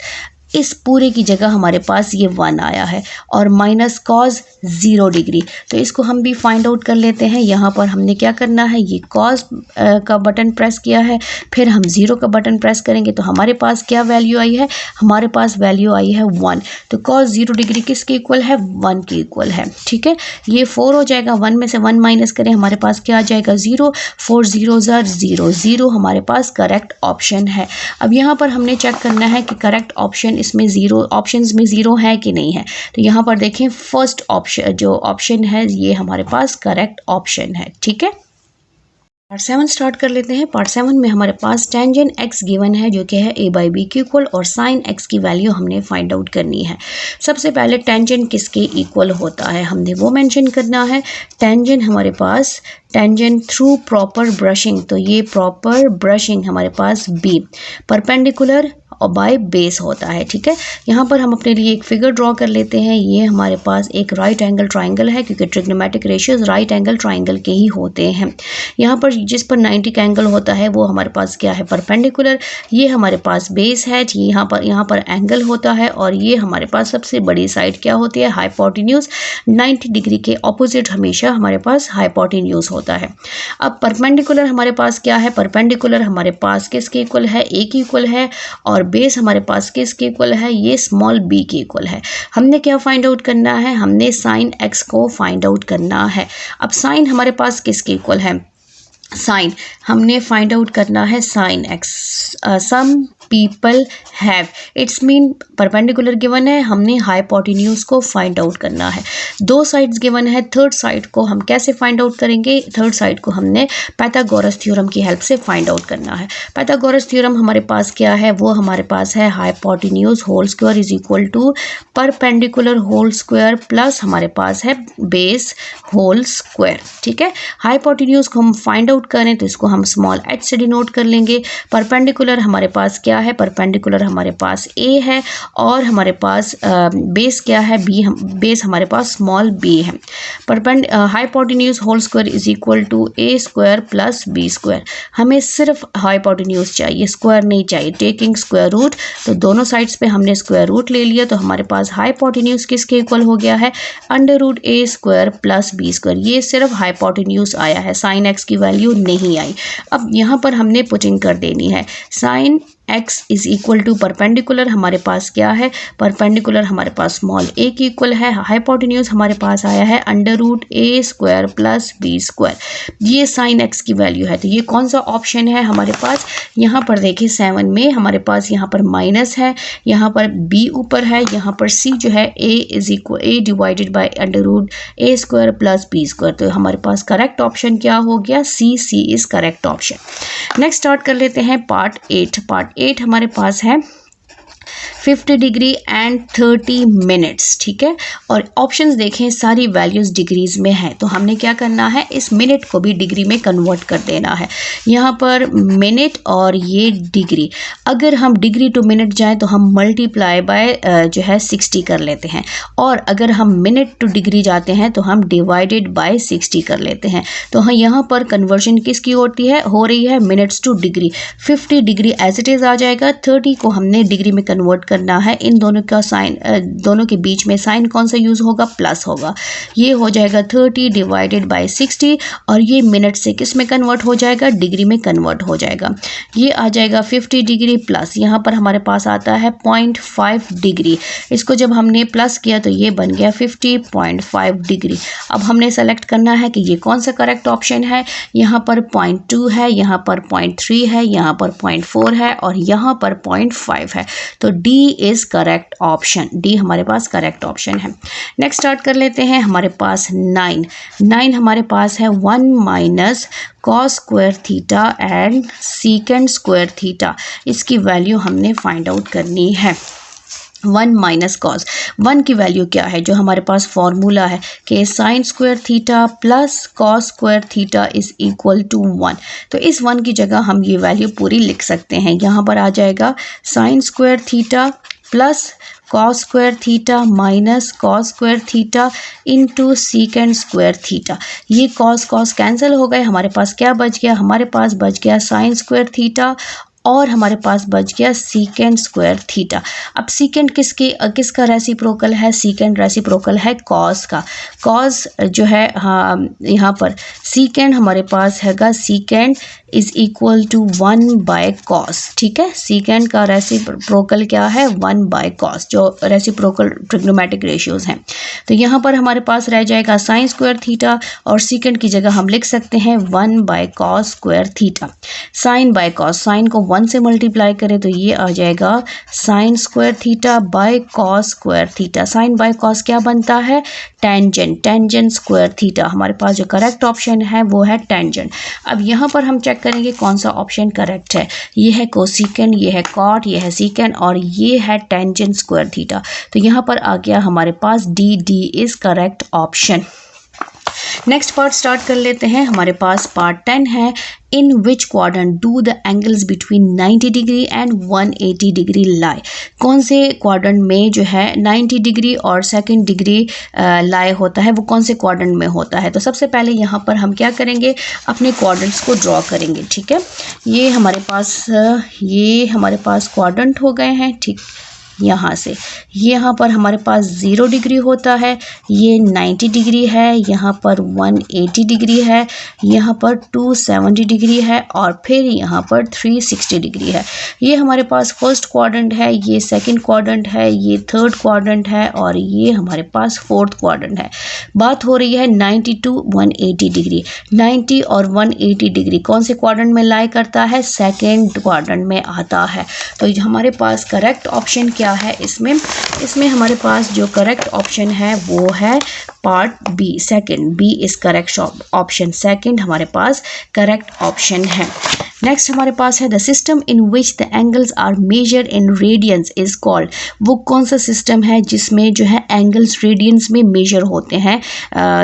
इस पूरे की जगह हमारे पास ये 1 आया है और माइनस कॉस 0 डिग्री, तो इसको हम भी फाइंड आउट कर लेते हैं। यहाँ पर हमने क्या करना है, ये कॉस का बटन प्रेस किया है, फिर हम 0 का बटन प्रेस करेंगे तो हमारे पास क्या वैल्यू आई है, हमारे पास वैल्यू आई है 1। तो कॉस 0 डिग्री किसके इक्वल है, 1 के इक्वल है। ठीक है, ये 4 हो जाएगा, 1 में से 1 माइनस करें, हमारे पास क्या आ जाएगा, 0। 4 0 0 0 हमारे पास करेक्ट ऑप्शन है। अब यहाँ पर हमने चेक करना है कि करेक्ट ऑप्शन इसमें 0 ऑप्शंस में 0 है कि नहीं है। तो यहाँ पर देखें, फर्स्ट ऑप्शन जो ऑप्शन है ये हमारे पास करेक्ट ऑप्शन है। ठीक है, पार्ट 7 स्टार्ट कर लेते हैं। पार्ट 7 में हमारे पास टेंजेंट x गिवन है, जो कि है a बाई बी के इक्वल, और साइन x की वैल्यू हमने फाइंड आउट करनी है। सबसे पहले टेंजेंट किसके इक्वल होता है, हमने वो मेंशन करना है। टेंजेंट हमारे पास टेंजेंट थ्रू प्रॉपर ब्रशिंग, तो ये प्रॉपर ब्रशिंग हमारे पास b परपेंडिकुलर और बाय बेस होता है। ठीक है, यहाँ पर हम अपने लिए एक फिगर ड्रॉ कर लेते हैं। ये हमारे पास एक राइट एंगल ट्राइंगल है, क्योंकि trigonometric ratios right angle triangle के ही होते हैं। यहाँ पर जिस पर 90 का एंगल होता है वो हमारे पास क्या है, परपेंडिकुलर। ये हमारे पास बेस है, यहाँ पर एंगल होता है, और ये हमारे पास सबसे बड़ी साइड क्या होती है, हाइपोटेन्यूज। 90 डिग्री के ऑपोजिट हमेशा हमारे पास हाइपोटेन्यूज होता है। अब परपेंडिकुलर हमारे पास क्या है, परपेंडिकुलर हमारे पास किसके इक्वल है, a के इक्वल है, और बेस हमारे पास किसके इक्वल है, ये स्मॉल b के इक्वल है। हमने क्या फाइंड आउट करना है, हमने साइन x को फाइंड आउट करना है। अब साइन हमारे पास किसके इक्वल है, साइन हमने फाइंड आउट करना है sine x। Some people have, its mean perpendicular given है, हमने हाइपोटेन्यूज को फाइंड आउट करना है। 2 साइड्स गिवन है, थर्ड साइड को हम कैसे फाइंड आउट करेंगे, थर्ड साइड को हमने पाइथागोरस थ्योरम की हेल्प से फाइंड आउट करना है। पाइथागोरस थ्योरम हमारे पास क्या है, वो हमारे पास है hypotenuse whole square is equal to perpendicular whole square plus हमारे पास है बेस होल स्क्वायर। ठीक है, हाइपोटेन्यूज को हम फाइंड आउट करें तो इसको हम स्मॉल h से डिनोट कर लेंगे। परपेंडिकुलर हमारे पास क्या है, परपेंडिकुलर हमारे पास a है, और हमारे पास बेस क्या है, b। बेस हमारे पास स्मॉल b है। Hypotenuse whole square is equal to a square plus b square. हमें सिर्फ हाइपोटेन्यूज चाहिए, स्क्वायर नहीं चाहिए। टेकिंग स्क्वायर रूट, तो दोनों साइड्स पे हमने स्क्वायर रूट ले लिया, तो हमारे पास हाइपोटेन्यूज किसके इक्वल हो गया है, under root a square plus b square. ये सिर्फ हाइपोटेन्यूज आया है, साइन x की वैल्यू नहीं आई। अब यहाँ पर हमने पुटिंग कर देनी है, sine x is equal to perpendicular हमारे पास क्या है, परपेंडिकुलर हमारे पास स्मॉल a की इक्वल है, हाइपोटेन्यूज हमारे पास आया है under root a square plus b square. ये साइन x की वैल्यू है, तो ये कौन सा ऑप्शन है हमारे पास, यहाँ पर देखिए 7 में हमारे पास यहाँ पर माइनस है, यहाँ पर b ऊपर है, यहाँ पर c जो है a is equal a divided by under root a square plus b square. तो हमारे पास करेक्ट ऑप्शन क्या हो गया, c is correct option. Next start कर लेते हैं पार्ट 8। पार्ट 8 हमारे पास है 50 डिग्री एंड 30 मिनट्स, ठीक है। और ऑप्शंस देखें सारी वैल्यूज़ डिग्रीज में है, तो हमने क्या करना है, इस मिनट को भी डिग्री में कन्वर्ट कर देना है। यहाँ पर मिनट और ये डिग्री, अगर हम डिग्री टू मिनट जाएँ तो हम मल्टीप्लाई बाय जो है 60 कर लेते हैं, और अगर हम मिनट टू डिग्री जाते हैं तो हम डिवाइडेड बाय 60 कर लेते हैं। तो हाँ, यहाँ पर कन्वर्जन किसकी होती है, हो रही है minutes to degree. 50 degree as it is आ जाएगा, 30 को हमने डिग्री में कन्वर्ट करना है। इन दोनों का साइन, दोनों के बीच में साइन कौन सा यूज़ होगा, प्लस होगा। ये हो जाएगा 30 डिवाइडेड बाय 60, और ये मिनट से किस में कन्वर्ट हो जाएगा, डिग्री में कन्वर्ट हो जाएगा। ये आ जाएगा 50 डिग्री प्लस, यहाँ पर हमारे पास आता है 0.5 डिग्री। इसको जब हमने प्लस किया तो ये बन गया 50.5 डिग्री। अब हमने सेलेक्ट करना है कि ये कौन सा करेक्ट ऑप्शन है। यहाँ पर 0.2 है, यहाँ पर 0.3 है, यहाँ पर 0.4 है, और यहाँ पर 0.5 है। तो D is correct option, D हमारे पास करेक्ट ऑप्शन है। नेक्स्ट स्टार्ट कर लेते हैं। हमारे पास 9 हमारे पास है 1 minus cos square theta and सीकेंड square theta. इसकी वैल्यू हमने फाइंड आउट करनी है। 1 माइनस कॉस, 1 की वैल्यू क्या है, जो हमारे पास फॉर्मूला है कि sine square theta plus cos square theta is equal to 1। तो इस 1 की जगह हम ये वैल्यू पूरी लिख सकते हैं। यहाँ पर आ जाएगा sine square theta plus cos square theta minus cos square theta into सीकेंड square theta. ये कॉस कैंसिल हो गए, हमारे पास क्या बच गया, हमारे पास बच गया साइन स्क्वायर थीटा, और हमारे पास बच गया सीकेंड स्क्वायर थीटा। अब सीकेंड किसका रेसिप्रोकल है, सीकेंड रेसिप्रोकल है कॉस का। कॉस जो है, हाँ यहाँ पर सीकेंड हमारे पास हैगा, secant is equal to 1 by cos, ठीक है। सीकेंड का रेसिप्रोकल क्या है, 1 बाय कॉस, जो रेसिप्रोकल ट्रिग्नोमेट्रिक रेशियोज हैं। तो यहाँ पर हमारे पास रह जाएगा साइन स्क्वायर थीटा, और सीकेंड की जगह हम लिख सकते हैं 1 by cos square theta. Sine by cos, sine को 1 से मल्टीप्लाई करें तो ये आ जाएगा sine square theta by cos square theta. Sine by cos क्या बनता है, टेंजेंट, टेंजेंट स्क्वायर थीटा। हमारे पास जो करेक्ट ऑप्शन है वो है टेंजेंट। अब यहाँ पर हम चेक करेंगे कौन सा ऑप्शन करेक्ट है। ये है कोसिकेंड, ये है कॉट, ये है सीकेंड, और ये है टेंजेंट स्क्वायर थीटा। तो यहाँ पर आ गया हमारे पास D, D is correct option. Next part start कर लेते हैं। हमारे पास पार्ट 10 है, in which quadrant do the angles between 90 degree and 180 degree lie. कौन से क्वाड्रेंट में जो है 90 डिग्री और 2 डिग्री लाई होता है, वो कौन से क्वाड्रेंट में होता है। तो सबसे पहले यहाँ पर हम क्या करेंगे, अपने क्वाड्रेंट्स को ड्रॉ करेंगे, ठीक है। ये हमारे पास क्वाड्रेंट हो गए हैं, ठीक। यहाँ से यहाँ पर हमारे पास 0 डिग्री होता है, ये 90 डिग्री है, यहाँ पर 180 डिग्री है, यहाँ पर 270 डिग्री है, और फिर यहाँ पर 360 डिग्री है। ये हमारे पास फर्स्ट क्वाड्रेंट है, ये सेकंड क्वाड्रेंट है, ये थर्ड क्वाड्रेंट है, और ये हमारे पास फोर्थ क्वाड्रेंट है। बात हो रही है 90 टू 180 डिग्री। 90 और 180 डिग्री कौन से क्वाड्रेंट में लाई करता है, सेकंड क्वाड्रेंट में आता है। तो हमारे पास करेक्ट ऑप्शन क्या है इसमें हमारे पास जो करेक्ट ऑप्शन है वो है part b, second. B is correct option, second हमारे पास करेक्ट ऑप्शन है। नेक्स्ट हमारे पास है the system in which the angles are measured in radians is called. वो कौन सा सिस्टम है जिसमें जो है एंगल्स रेडियंस में मेजर होते हैं,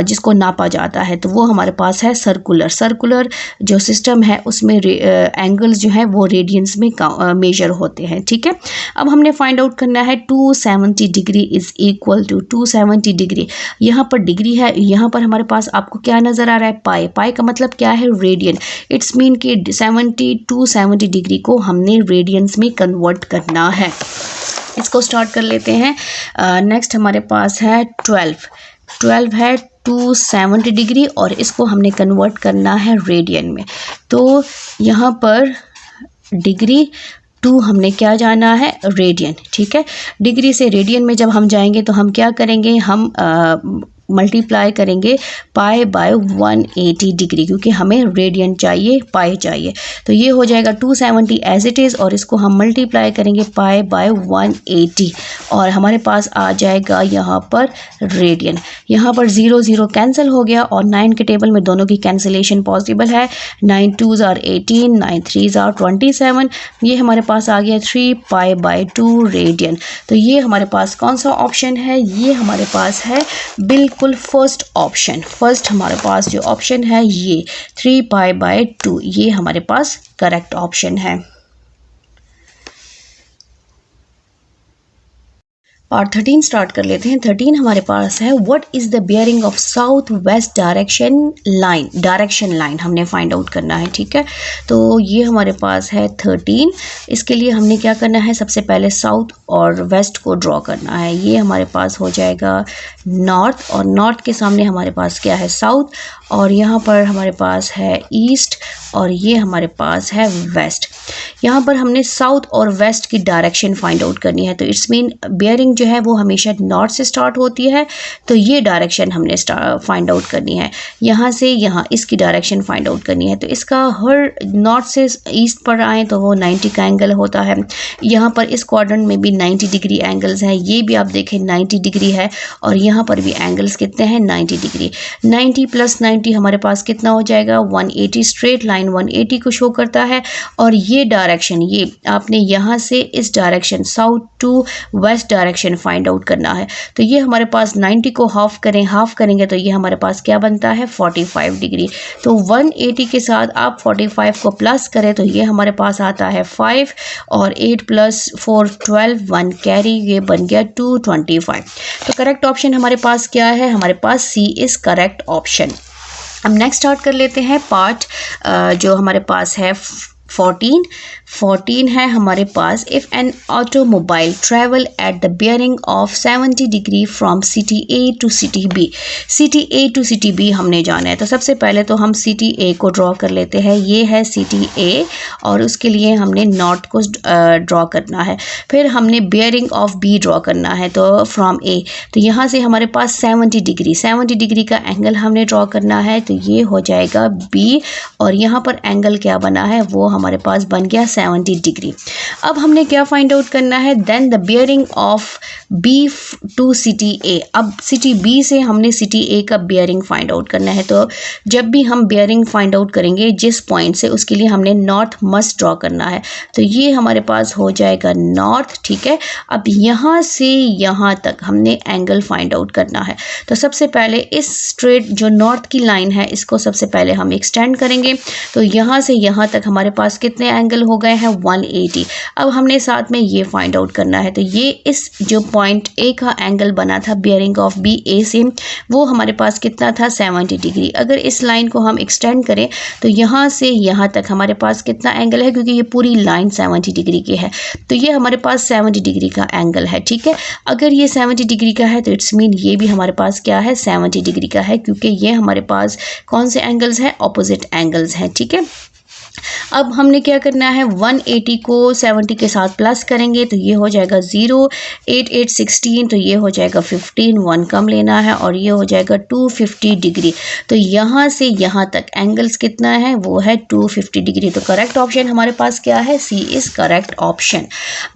जिसको नापा जाता है, तो वो हमारे पास है सर्कुलर। सर्कुलर जो सिस्टम है उसमें एंगल्स जो है वो रेडियंस में मेजर होते हैं, ठीक है। अब हमने फाइंड आउट करना है 270 degree is equal to 270 degree. यहाँ पर डिग्री है, यहाँ पर हमारे पास आपको क्या नज़र आ रहा है, पाई। पाई का मतलब क्या है, रेडियन। इट्स मीन कि 270 डिग्री को हमने रेडियंस में कन्वर्ट करना है। इसको स्टार्ट कर लेते हैं। नेक्स्ट हमारे पास है 12 है 270 डिग्री, और इसको हमने कन्वर्ट करना है रेडियन में। तो यहाँ पर डिग्री 2 हमने क्या जाना है, रेडियन, ठीक है। डिग्री से रेडियन में जब हम जाएंगे तो हम क्या करेंगे, हम मल्टीप्लाई करेंगे पाई बाय 180 डिग्री, क्योंकि हमें रेडियन चाहिए, पाई चाहिए। तो ये हो जाएगा 270 एज इट इज़, और इसको हम मल्टीप्लाई करेंगे पाई बाय 180, और हमारे पास आ जाएगा यहाँ पर रेडियन। यहाँ पर 0 0 कैंसिल हो गया और 9 के टेबल में दोनों की कैंसिलेशन पॉसिबल है। 9 2s are 18, 9 3s are 27। ये हमारे पास आ गया 3π/2 रेडियन। तो ये हमारे पास कौन सा ऑप्शन है? ये हमारे पास है बिल्कुल फर्स्ट ऑप्शन। फर्स्ट हमारे पास जो ऑप्शन है ये 3π/2, ये हमारे पास करेक्ट ऑप्शन है। पार्ट 13 स्टार्ट कर लेते हैं। 13 हमारे पास है what is the bearing of south west direction line. Direction line हमने फाइंड आउट करना है, ठीक है। तो ये हमारे पास है 13। इसके लिए हमने क्या करना है, सबसे पहले साउथ और वेस्ट को ड्रॉ करना है। ये हमारे पास हो जाएगा नॉर्थ, और नॉर्थ के सामने हमारे पास क्या है, साउथ, और यहाँ पर हमारे पास है ईस्ट, और ये हमारे पास है वेस्ट। यहाँ पर हमने साउथ और वेस्ट की डायरेक्शन फाइंड आउट करनी है। तो इट्स मीन बियरिंग जो है वो हमेशा नॉर्थ से स्टार्ट होती है, तो ये डायरेक्शन हमने फाइंड आउट करनी है। यहाँ से यहाँ इसकी डायरेक्शन फाइंड आउट करनी है। तो इसका हर नॉर्थ से ईस्ट पर आए तो वो 90 का एंगल होता है। यहाँ पर इस क्वाड्रेंट में भी 90 डिग्री एंगल्स हैं। ये भी आप देखें 90 डिग्री है, और यहाँ पर भी एंगल्स कितने हैं, 90 डिग्री। 90 + 90 हमारे पास कितना हो जाएगा, 180। स्ट्रेट लाइन 180 को शो करता है। और ये डायरेक्शन, ये आपने यहाँ से इस direction south to west direction find out करना है। तो ये हमारे पास 90 को हाफ करेंगे तो ये हमारे पास क्या बनता है, 45 डिग्री। तो 180 के साथ आप 45 को प्लस करें तो ये हमारे पास आता है 5, और 8 + 4 12, 1 कैरी, ये बन गया 225। तो करेक्ट ऑप्शन हमारे पास क्या है, हमारे पास सी इज करेक्ट ऑप्शन। हम नेक्स्ट स्टार्ट कर लेते हैं पार्ट जो हमारे पास है 14 है हमारे पास। If an automobile travel at the bearing of 70 degree from city A to city B. City A to city B हमने जाना है। तो सबसे पहले तो हम सिटी ए को ड्रॉ कर लेते हैं। ये है सिटी ए, और उसके लिए हमने नॉर्थ को ड्रॉ करना है। फिर हमने बियरिंग ऑफ बी ड्रॉ करना है, तो फ्रॉम ए। तो यहाँ से हमारे पास 70 डिग्री का एंगल हमने ड्रॉ करना है। तो ये हो जाएगा बी, और यहाँ पर एंगल क्या बना है, वो हमारे पास बन गया 70 डिग्री। अब हमने क्या फाइंड आउट करना है, then the bearing of B to city A. अब सिटी बी से हमने सिटी ए का बियरिंग फाइंड आउट करना है। तो जब भी हम बियरिंग फाइंड आउट करेंगे जिस पॉइंट से, उसके लिए हमने नॉर्थ मस्ट ड्रॉ करना है। तो ये हमारे पास हो जाएगा नॉर्थ, ठीक है। अब यहाँ से यहाँ तक हमने एंगल फाइंड आउट करना है। तो सबसे पहले इस स्ट्रेट जो नॉर्थ की लाइन है, इसको सबसे पहले हम एक्सटेंड करेंगे। तो यहाँ से यहाँ तक हमारे पास कितने एंगल हो गए हैं, 180। अब हमने साथ में ये फाइंड आउट करना है। तो ये इस जो पॉइंट ए का एंगल बना था बियरिंग ऑफ बी ए से, वो हमारे पास कितना था, 70 डिग्री। अगर इस लाइन को हम एक्सटेंड करें तो यहाँ से यहाँ तक हमारे पास कितना एंगल है, क्योंकि ये पूरी लाइन 70 डिग्री की है। तो ये हमारे पास 70 डिग्री का एंगल है, ठीक है। अगर ये 70 डिग्री का है तो इट्स मीन ये भी हमारे पास क्या है, 70 डिग्री का है, क्योंकि ये हमारे पास कौन से एंगल्स हैं, ऑपोजिट एंगल्स हैं, ठीक है। अब हमने क्या करना है, 180 को 70 के साथ प्लस करेंगे तो ये हो जाएगा 0, 8 8 16, तो ये हो जाएगा 15, 1 कम लेना है, और ये हो जाएगा 250 डिग्री। तो यहाँ से यहाँ तक एंगल्स कितना है, वो है 250 डिग्री। तो करेक्ट ऑप्शन हमारे पास क्या है, सी इज़ करेक्ट ऑप्शन।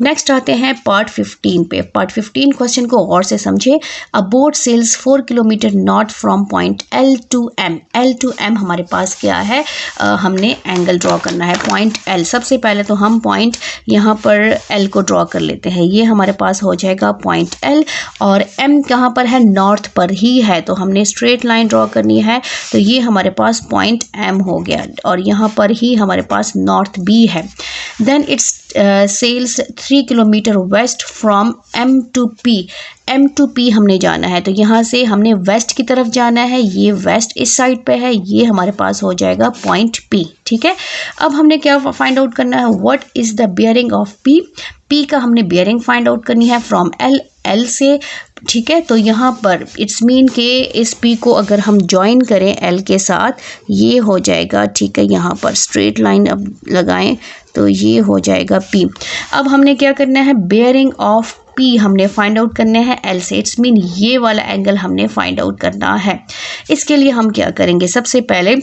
नेक्स्ट आते हैं पार्ट 15 पे। पार्ट 15 क्वेश्चन को गौर से समझे। A boat sails 4 kilometre north from point L to M। L to M हमारे पास क्या है, हमने एंगल ड्रॉ करना है पॉइंट L। सबसे पहले तो हम पॉइंट यहाँ पर L को ड्रॉ कर लेते हैं। ये हमारे पास हो जाएगा पॉइंट L, और M कहाँ पर है, नॉर्थ पर ही है। तो हमने स्ट्रेट लाइन ड्रॉ करनी है। तो ये हमारे पास पॉइंट M हो गया, और यहाँ पर ही हमारे पास नॉर्थ B है। Then its sails 3 kilometre west from M to P। M to P हमने जाना है। तो यहाँ से हमने वेस्ट की तरफ जाना है। ये वेस्ट इस साइड पे है, ये हमारे पास हो जाएगा पॉइंट P, ठीक है। अब हमने क्या फाइंड आउट करना है, what is the bearing of P। P का हमने बियरिंग फाइंड आउट करनी है फ्रॉम L से, ठीक है। तो यहाँ पर इट्स मीन के इस P को अगर हम ज्वाइन करें L के साथ, ये हो जाएगा, ठीक है। यहाँ पर स्ट्रेट लाइन अब लगाएं तो ये हो जाएगा P। अब हमने क्या करना है, बियरिंग ऑफ P हमने फाइंड आउट करने हैं L से। इट्स मीन ये वाला एंगल हमने फाइंड आउट करना है। इसके लिए हम क्या करेंगे, सबसे पहले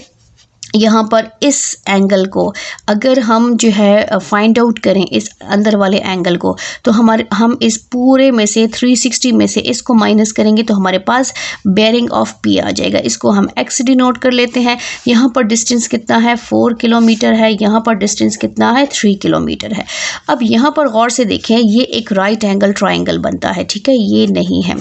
यहाँ पर इस एंगल को अगर हम जो है फाइंड आउट करें, इस अंदर वाले एंगल को, तो हम इस पूरे में से 360 में से इसको माइनस करेंगे तो हमारे पास बेयरिंग ऑफ पी आ जाएगा। इसको हम एक्स डिनोट कर लेते हैं। यहाँ पर डिस्टेंस कितना है, 4 किलोमीटर है। यहाँ पर डिस्टेंस कितना है, 3 किलोमीटर है। अब यहाँ पर गौर से देखें, ये एक राइट एंगल ट्राइंगल बनता है, ठीक है, ये नहीं है,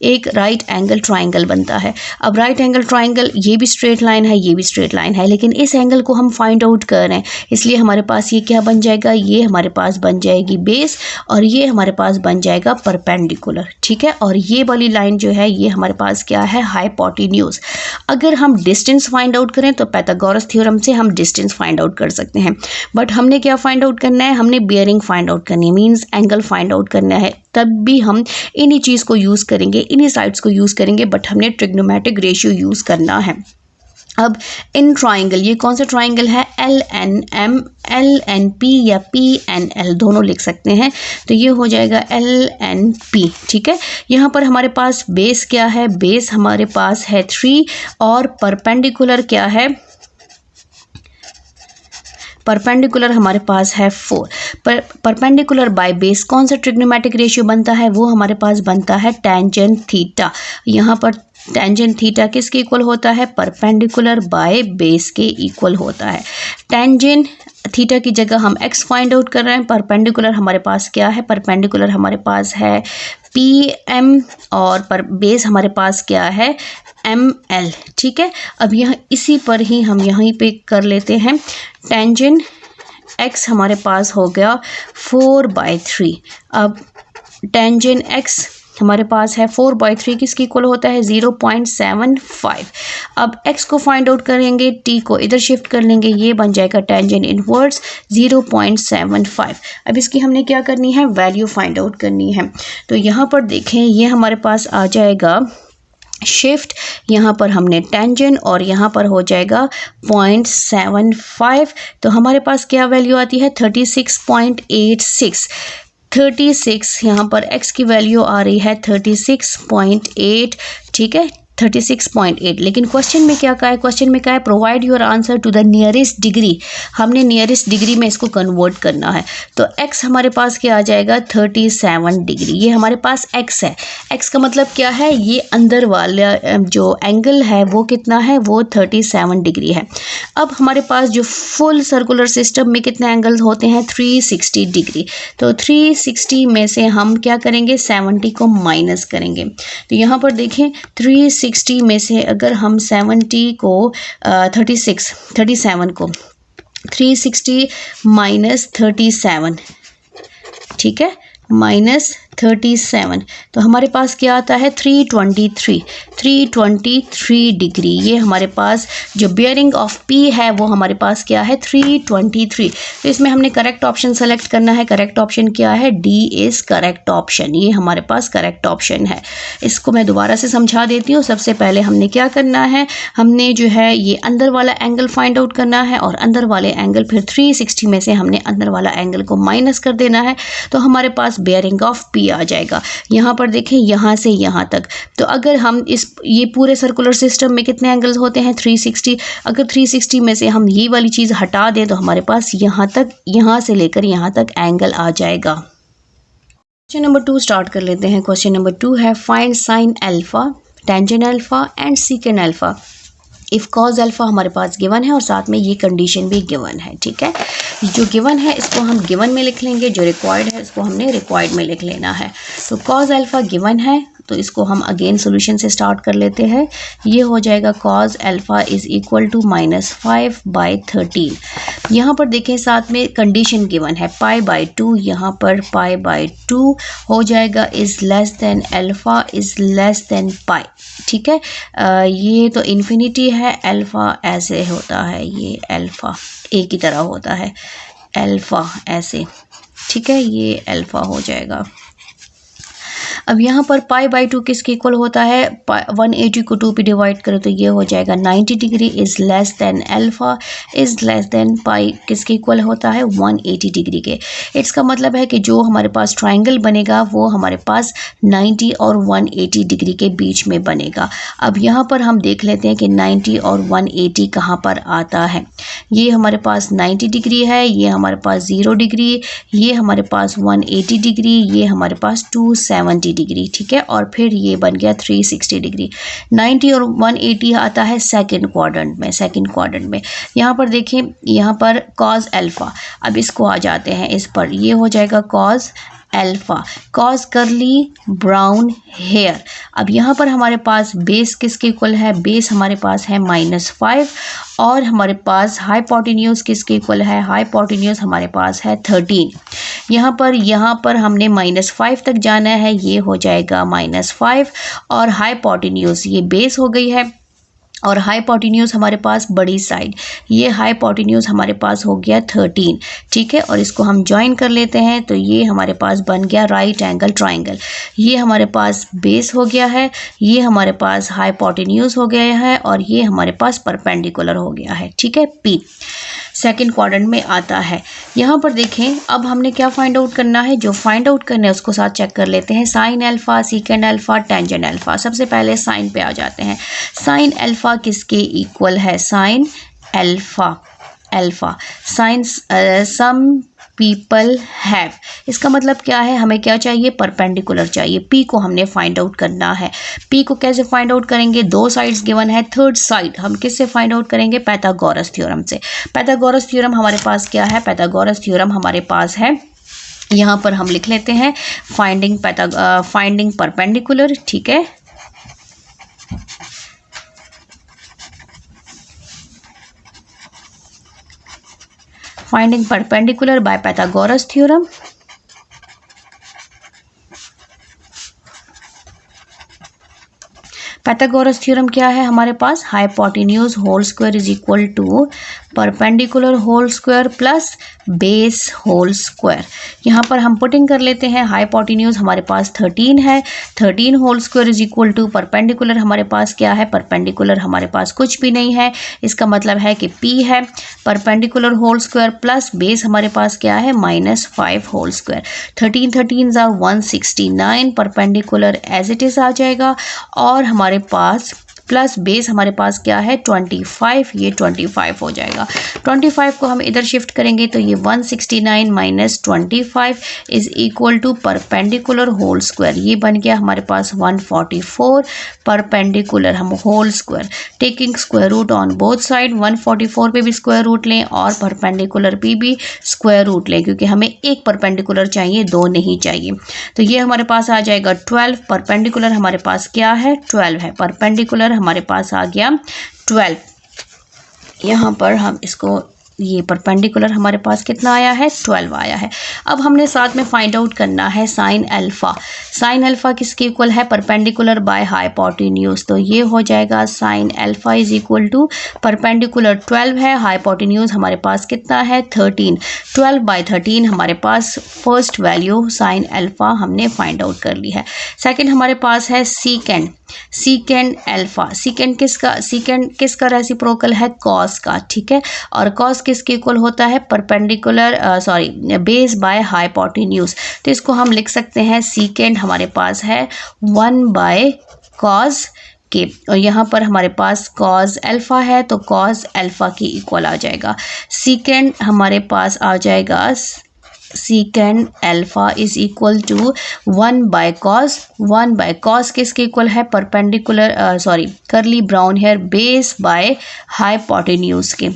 एक राइट एंगल ट्राइंगल बनता है। अब राइट एंगल ट्राइंगल, ये भी स्ट्रेट लाइन है, ये भी स्ट्रेट लाइन है, लेकिन इस एंगल को हम फाइंड आउट कर रहे हैं, इसलिए हमारे पास ये क्या बन जाएगा, ये हमारे पास बन जाएगी बेस और ये हमारे पास बन जाएगा परपेंडिकुलर, ठीक है। और ये वाली लाइन जो है ये हमारे पास क्या है, हाइपोटेन्यूज। अगर हम डिस्टेंस फाइंड आउट करें तो पाइथागोरस थ्योरम से हम डिस्टेंस फाइंड आउट कर सकते हैं, बट हमने क्या फाइंड आउट करना है, हमने बेयरिंग फाइंड आउट करनी है, मीन्स एंगल फाइंड आउट करना है। तब भी हम इन्हीं चीज़ को यूज़ करेंगे, इन्हीं साइड्स को यूज़ करेंगे, बट हमने ट्रिग्नोमेट्रिक रेशियो यूज़ करना है। अब इन ट्राइंगल, ये कौन सा ट्राइंगल है, LNM, LNP या PNL दोनों लिख सकते हैं, तो ये हो जाएगा LNP, ठीक है। यहाँ पर हमारे पास बेस क्या है, बेस हमारे पास है 3 और परपेंडिकुलर क्या है, परपेंडिकुलर हमारे पास है 4। परपेंडिकुलर बाय बेस कौन सा ट्रिग्नोमेट्रिक रेशियो बनता है, वो हमारे पास बनता है टेंजेंट थीटा। यहाँ पर टेंजेंट थीटा किसके इक्वल होता है, परपेंडिकुलर बाय बेस के इक्वल होता है। टेंजेंट थीटा की जगह हम एक्स फाइंड आउट कर रहे हैं। परपेंडिकुलर हमारे पास क्या है, परपेंडिकुलर हमारे पास है PM और पर बेस हमारे पास क्या है, ML, ठीक है। अब यहाँ इसी पर ही हम यहीं पे कर लेते हैं, टेंजेंट x हमारे पास हो गया 4/3। अब टेंजेंट x हमारे पास है 4/3, किसकी इक्वल होता है, 0.75। अब x को फाइंड आउट करेंगे, t को इधर शिफ्ट कर लेंगे, ये बन जाएगा टेंजेंट इनवर्स 0.75। अब इसकी हमने क्या करनी है, वैल्यू फाइंड आउट करनी है। तो यहाँ पर देखें, ये हमारे पास आ जाएगा शिफ्ट, यहाँ पर हमने टेंजेंट और यहाँ पर हो जाएगा 0.75, तो हमारे पास क्या वैल्यू आती है, 36.86। 36 यहाँ पर x की वैल्यू आ रही है 36.8, ठीक है, 36.8। लेकिन क्वेश्चन में क्या कहा है, क्वेश्चन में कहा है provide your answer to the nearest degree. हमने नियरेस्ट डिग्री में इसको कन्वर्ट करना है, तो x हमारे पास क्या आ जाएगा, 37 डिग्री। ये हमारे पास x है, x का मतलब क्या है, ये अंदर वाला जो एंगल है वो कितना है, वो 37 डिग्री है। अब हमारे पास जो फुल सर्कुलर सिस्टम में कितने एंगल्स होते हैं, 360 डिग्री। तो 360 में से हम क्या करेंगे, 70 को माइनस करेंगे। तो यहाँ पर देखें, 360 में से अगर हम 70 को 37 को 360 माइनस 37, ठीक है, माइनस 37, तो हमारे पास क्या आता है, 323 डिग्री। ये हमारे पास जो बियरिंग ऑफ P है वो हमारे पास क्या है, 323। तो इसमें हमने करेक्ट ऑप्शन सेलेक्ट करना है। करेक्ट ऑप्शन क्या है, D इज़ करेक्ट ऑप्शन, ये हमारे पास करेक्ट ऑप्शन है। इसको मैं दोबारा से समझा देती हूँ। सबसे पहले हमने क्या करना है, हमने जो है ये अंदर वाला एंगल फाइंड आउट करना है और अंदर वाले एंगल फिर 360 में से हमने अंदर वाला एंगल को माइनस कर देना है, तो हमारे पास बियरिंग ऑफ P आ जाएगा। यहाँ पर देखें, यहाँ से यहाँ तक, तो अगर हम ये पूरे सर्कुलर सिस्टम में कितने एंगल्स होते हैं, 360। अगर 360 में से हम ये वाली चीज़ हटा दें तो हमारे पास यहाँ तक, यहाँ से लेकर यहाँ तक एंगल आ जाएगा। क्वेश्चन नंबर 2 स्टार्ट कर लेते हैं। क्वेश्चन नंबर 2 है find sine alpha, tangent alpha and secant alpha if cause alpha हमारे पास गिवन है और साथ में ये कंडीशन भी गिवन है, ठीक है। जो गिवन है इसको हम गिवन में लिख लेंगे, जो रिक्वायर्ड है इसको हमने रिक्वायर्ड में लिख लेना है। तो कॉज अल्फा गिवन है, तो इसको हम अगेन सोल्यूशन से स्टार्ट कर लेते हैं। ये हो जाएगा cos alpha is equal to -5/13। यहाँ पर देखें साथ में कंडीशन गिवन है π/2, यहाँ पर π/2 हो जाएगा is less than alpha is less than π, ठीक है। ये तो इन्फिनिटी है, अल्फा ऐसे होता है, ये अल्फा ए की तरह होता है, अल्फा ऐसे, ठीक है, ये अल्फा हो जाएगा। अब यहाँ पर पाई बाई 2 किसके इक्वल होता है, 180 को 2 पे डिवाइड करें तो ये हो जाएगा 90 degree is less than alpha is less than pi किसके इक्वल होता है 180 डिग्री के। इसका मतलब है कि जो हमारे पास ट्राइंगल बनेगा वो हमारे पास 90 और 180 डिग्री के बीच में बनेगा। अब यहाँ पर हम देख लेते हैं कि 90 और 180 कहाँ पर आता है। ये हमारे पास 90 डिग्री है, ये हमारे पास 0 डिग्री, ये हमारे पास 180 डिग्री, ये हमारे पास 270 डिग्री, ठीक है। और फिर ये बन गया 360 डिग्री। 90 और 180 आता है सेकंड क्वाड्रेंट में, सेकंड क्वाड्रेंट में। यहाँ पर देखें, यहाँ पर कॉस अल्फ़ा, अब इसको आ जाते हैं इस पर, ये हो जाएगा कॉस अल्फ़ा, कॉस करली ब्राउन हेयर। अब यहाँ पर हमारे पास बेस किसके इक्वल है, बेस हमारे पास है -5 और हमारे पास हाइपोटेन्यूज किसके इक्वल है, हाइपोटेन्यूज हमारे पास है 13। यहाँ पर हमने -5 तक जाना है, ये हो जाएगा -5 और हाइपोटेन्यूज ये बेस हो गई है और हाइपोटेन्यूज हमारे पास बड़ी साइड, ये हाइपोटेन्यूज हमारे पास हो गया 13, ठीक है। और इसको हम ज्वाइन कर लेते हैं तो ये हमारे पास बन गया राइट एंगल ट्राइंगल। ये हमारे पास बेस हो गया है, ये हमारे पास हाइपोटेन्यूज हो गया है और ये हमारे पास परपेंडिकुलर हो गया है, ठीक है। पी सेकंड क्वाड्रेंट में आता है। यहाँ पर देखें, अब हमने क्या फाइंड आउट करना है, जो फाइंड आउट करना है उसको साथ चेक कर लेते हैं। Sine alpha, secant alpha, tangent alpha. सबसे पहले साइन पे आ जाते हैं। साइन अल्फ़ा किसके इक्वल है, sine alpha, alpha sine some people have, इसका मतलब क्या है, हमें क्या चाहिए, परपेंडिकुलर चाहिए। पी को हमने फाइंड आउट करना है। पी को कैसे फाइंड आउट करेंगे, दो साइड्स गिवन है, थर्ड साइड हम किससे फाइंड आउट करेंगे, पाइथागोरस थ्योरम से। पाइथागोरस थ्योरम हमारे पास क्या है, पाइथागोरस थ्योरम हमारे पास है, यहाँ पर हम लिख लेते हैं फाइंडिंग परपेंडिकुलर, ठीक है। Finding perpendicular by Pythagoras theorem. Pythagoras theorem क्या है हमारे पास, hypotenuse whole square is equal to perpendicular whole square plus base whole square. यहाँ पर हम पुटिंग कर लेते हैं, हाइपोटेन्यूज हमारे पास 13 है, 13 whole square is equal to perpendicular हमारे पास क्या है, परपेंडिकुलर हमारे पास कुछ भी नहीं है, इसका मतलब है कि P है perpendicular whole square plus base हमारे पास क्या है -5 whole square. 13 are 169, perpendicular as it is आ जाएगा और हमारे पास प्लस बेस हमारे पास क्या है 25, ये 25 हो जाएगा। 25 को हम इधर शिफ्ट करेंगे तो ये 169 minus 25 is equal to perpendicular whole square, ये बन गया हमारे पास 144 परपेंडिकुलर हम whole square, taking square root on both side, 144 पे भी स्क्वायर रूट लें और परपेंडिकुलर पे भी स्क्वायर रूट लें, क्योंकि हमें एक परपेंडिकुलर चाहिए, दो नहीं चाहिए। तो ये हमारे पास आ जाएगा 12, परपेंडिकुलर हमारे पास क्या है 12 है, परपेंडिकुलर हमारे पास आ गया 12। यहाँ पर हम इसको, ये परपेंडिकुलर हमारे पास कितना आया है 12 आया है। अब हमने साथ में फाइंड आउट करना है साइन अल्फ़ा। साइन अल्फ़ा किसके इक्वल है, परपेंडिकुलर बाय हाइपोटेन्यूज, तो ये हो जाएगा sine alpha is equal to perpendicular 12 है, हाइपोटेन्यूज हमारे पास कितना है 13, 12 बाय 13 हमारे पास फर्स्ट वैल्यू साइन अल्फ़ा हमने फाइंड आउट कर ली है। सेकेंड हमारे पास है सीकेंड, सीकेंड अल्फ़ा, सीकेंड किसका रेसिप्रोकल है, कॉस का, ठीक है। और कॉस किसके इक्वल होता है, परपेंडिकुलर बेस बाय हाइपोटेन्यूज, तो इसको हम लिख सकते हैं सीकेंड हमारे पास है 1 बाय कॉस के, और यहाँ पर हमारे पास कॉस अल्फ़ा है तो कॉस अल्फ़ा की इक्वल आ जाएगा। सीकेंड हमारे पास आ जाएगा secant alpha is equal to 1 by cos, 1 by cos किसके इक्वल है, परपेंडिकुलर करली brown hair base by hypotenuse के।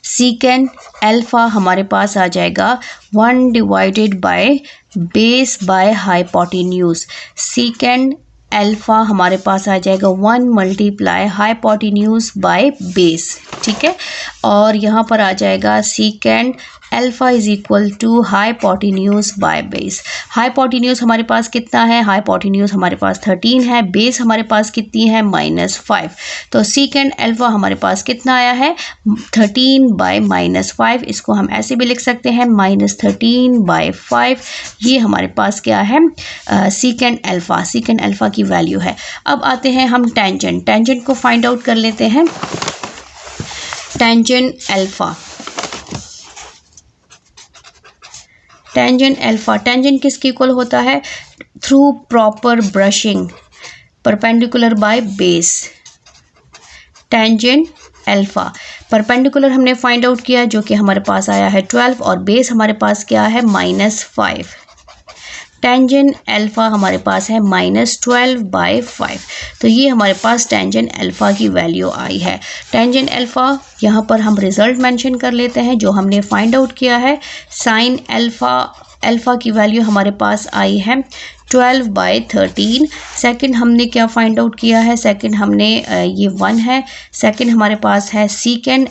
सीकेंड अल्फ़ा हमारे पास आ जाएगा 1 divided by base by hypotenuse, secant alpha हमारे पास आ जाएगा 1 मल्टीप्लाई हाइपोटेन्यूज बाय बेस, ठीक है। और यहाँ पर आ जाएगा secant alpha is equal to hypotenuse by base. Hypotenuse हमारे पास कितना है, हाइपोटेन्यूज हमारे पास 13 है, बेस हमारे पास कितनी है -5। तो सीकेंड अल्फा हमारे पास कितना आया है 13 बाय -5। इसको हम ऐसे भी लिख सकते हैं -13 बाय 5। ये हमारे पास क्या है सीकेंड अल्फा की वैल्यू है। अब आते हैं हम टेंजेंट को फाइंड आउट कर लेते हैं। टेंजेंट अल्फा किसके इक्वल होता है, through proper brushing perpendicular by base. Tangent alpha perpendicular हमने फाइंड आउट किया जो कि हमारे पास आया है 12 और बेस हमारे पास क्या है -5। टेंजेंट अल्फा हमारे पास है -12 बाय 5। तो ये हमारे पास टेंजेंट अल्फा की वैल्यू आई है। टेंजेंट अल्फा यहाँ पर हम रिजल्ट मेंशन कर लेते हैं जो हमने फाइंड आउट किया है। साइन अल्फा की वैल्यू हमारे पास आई है 12 बाय 13। सेकंड हमने क्या फाइंड आउट किया है, सेकंड हमने ये 1 है। सेकंड हमारे पास है सीकेंड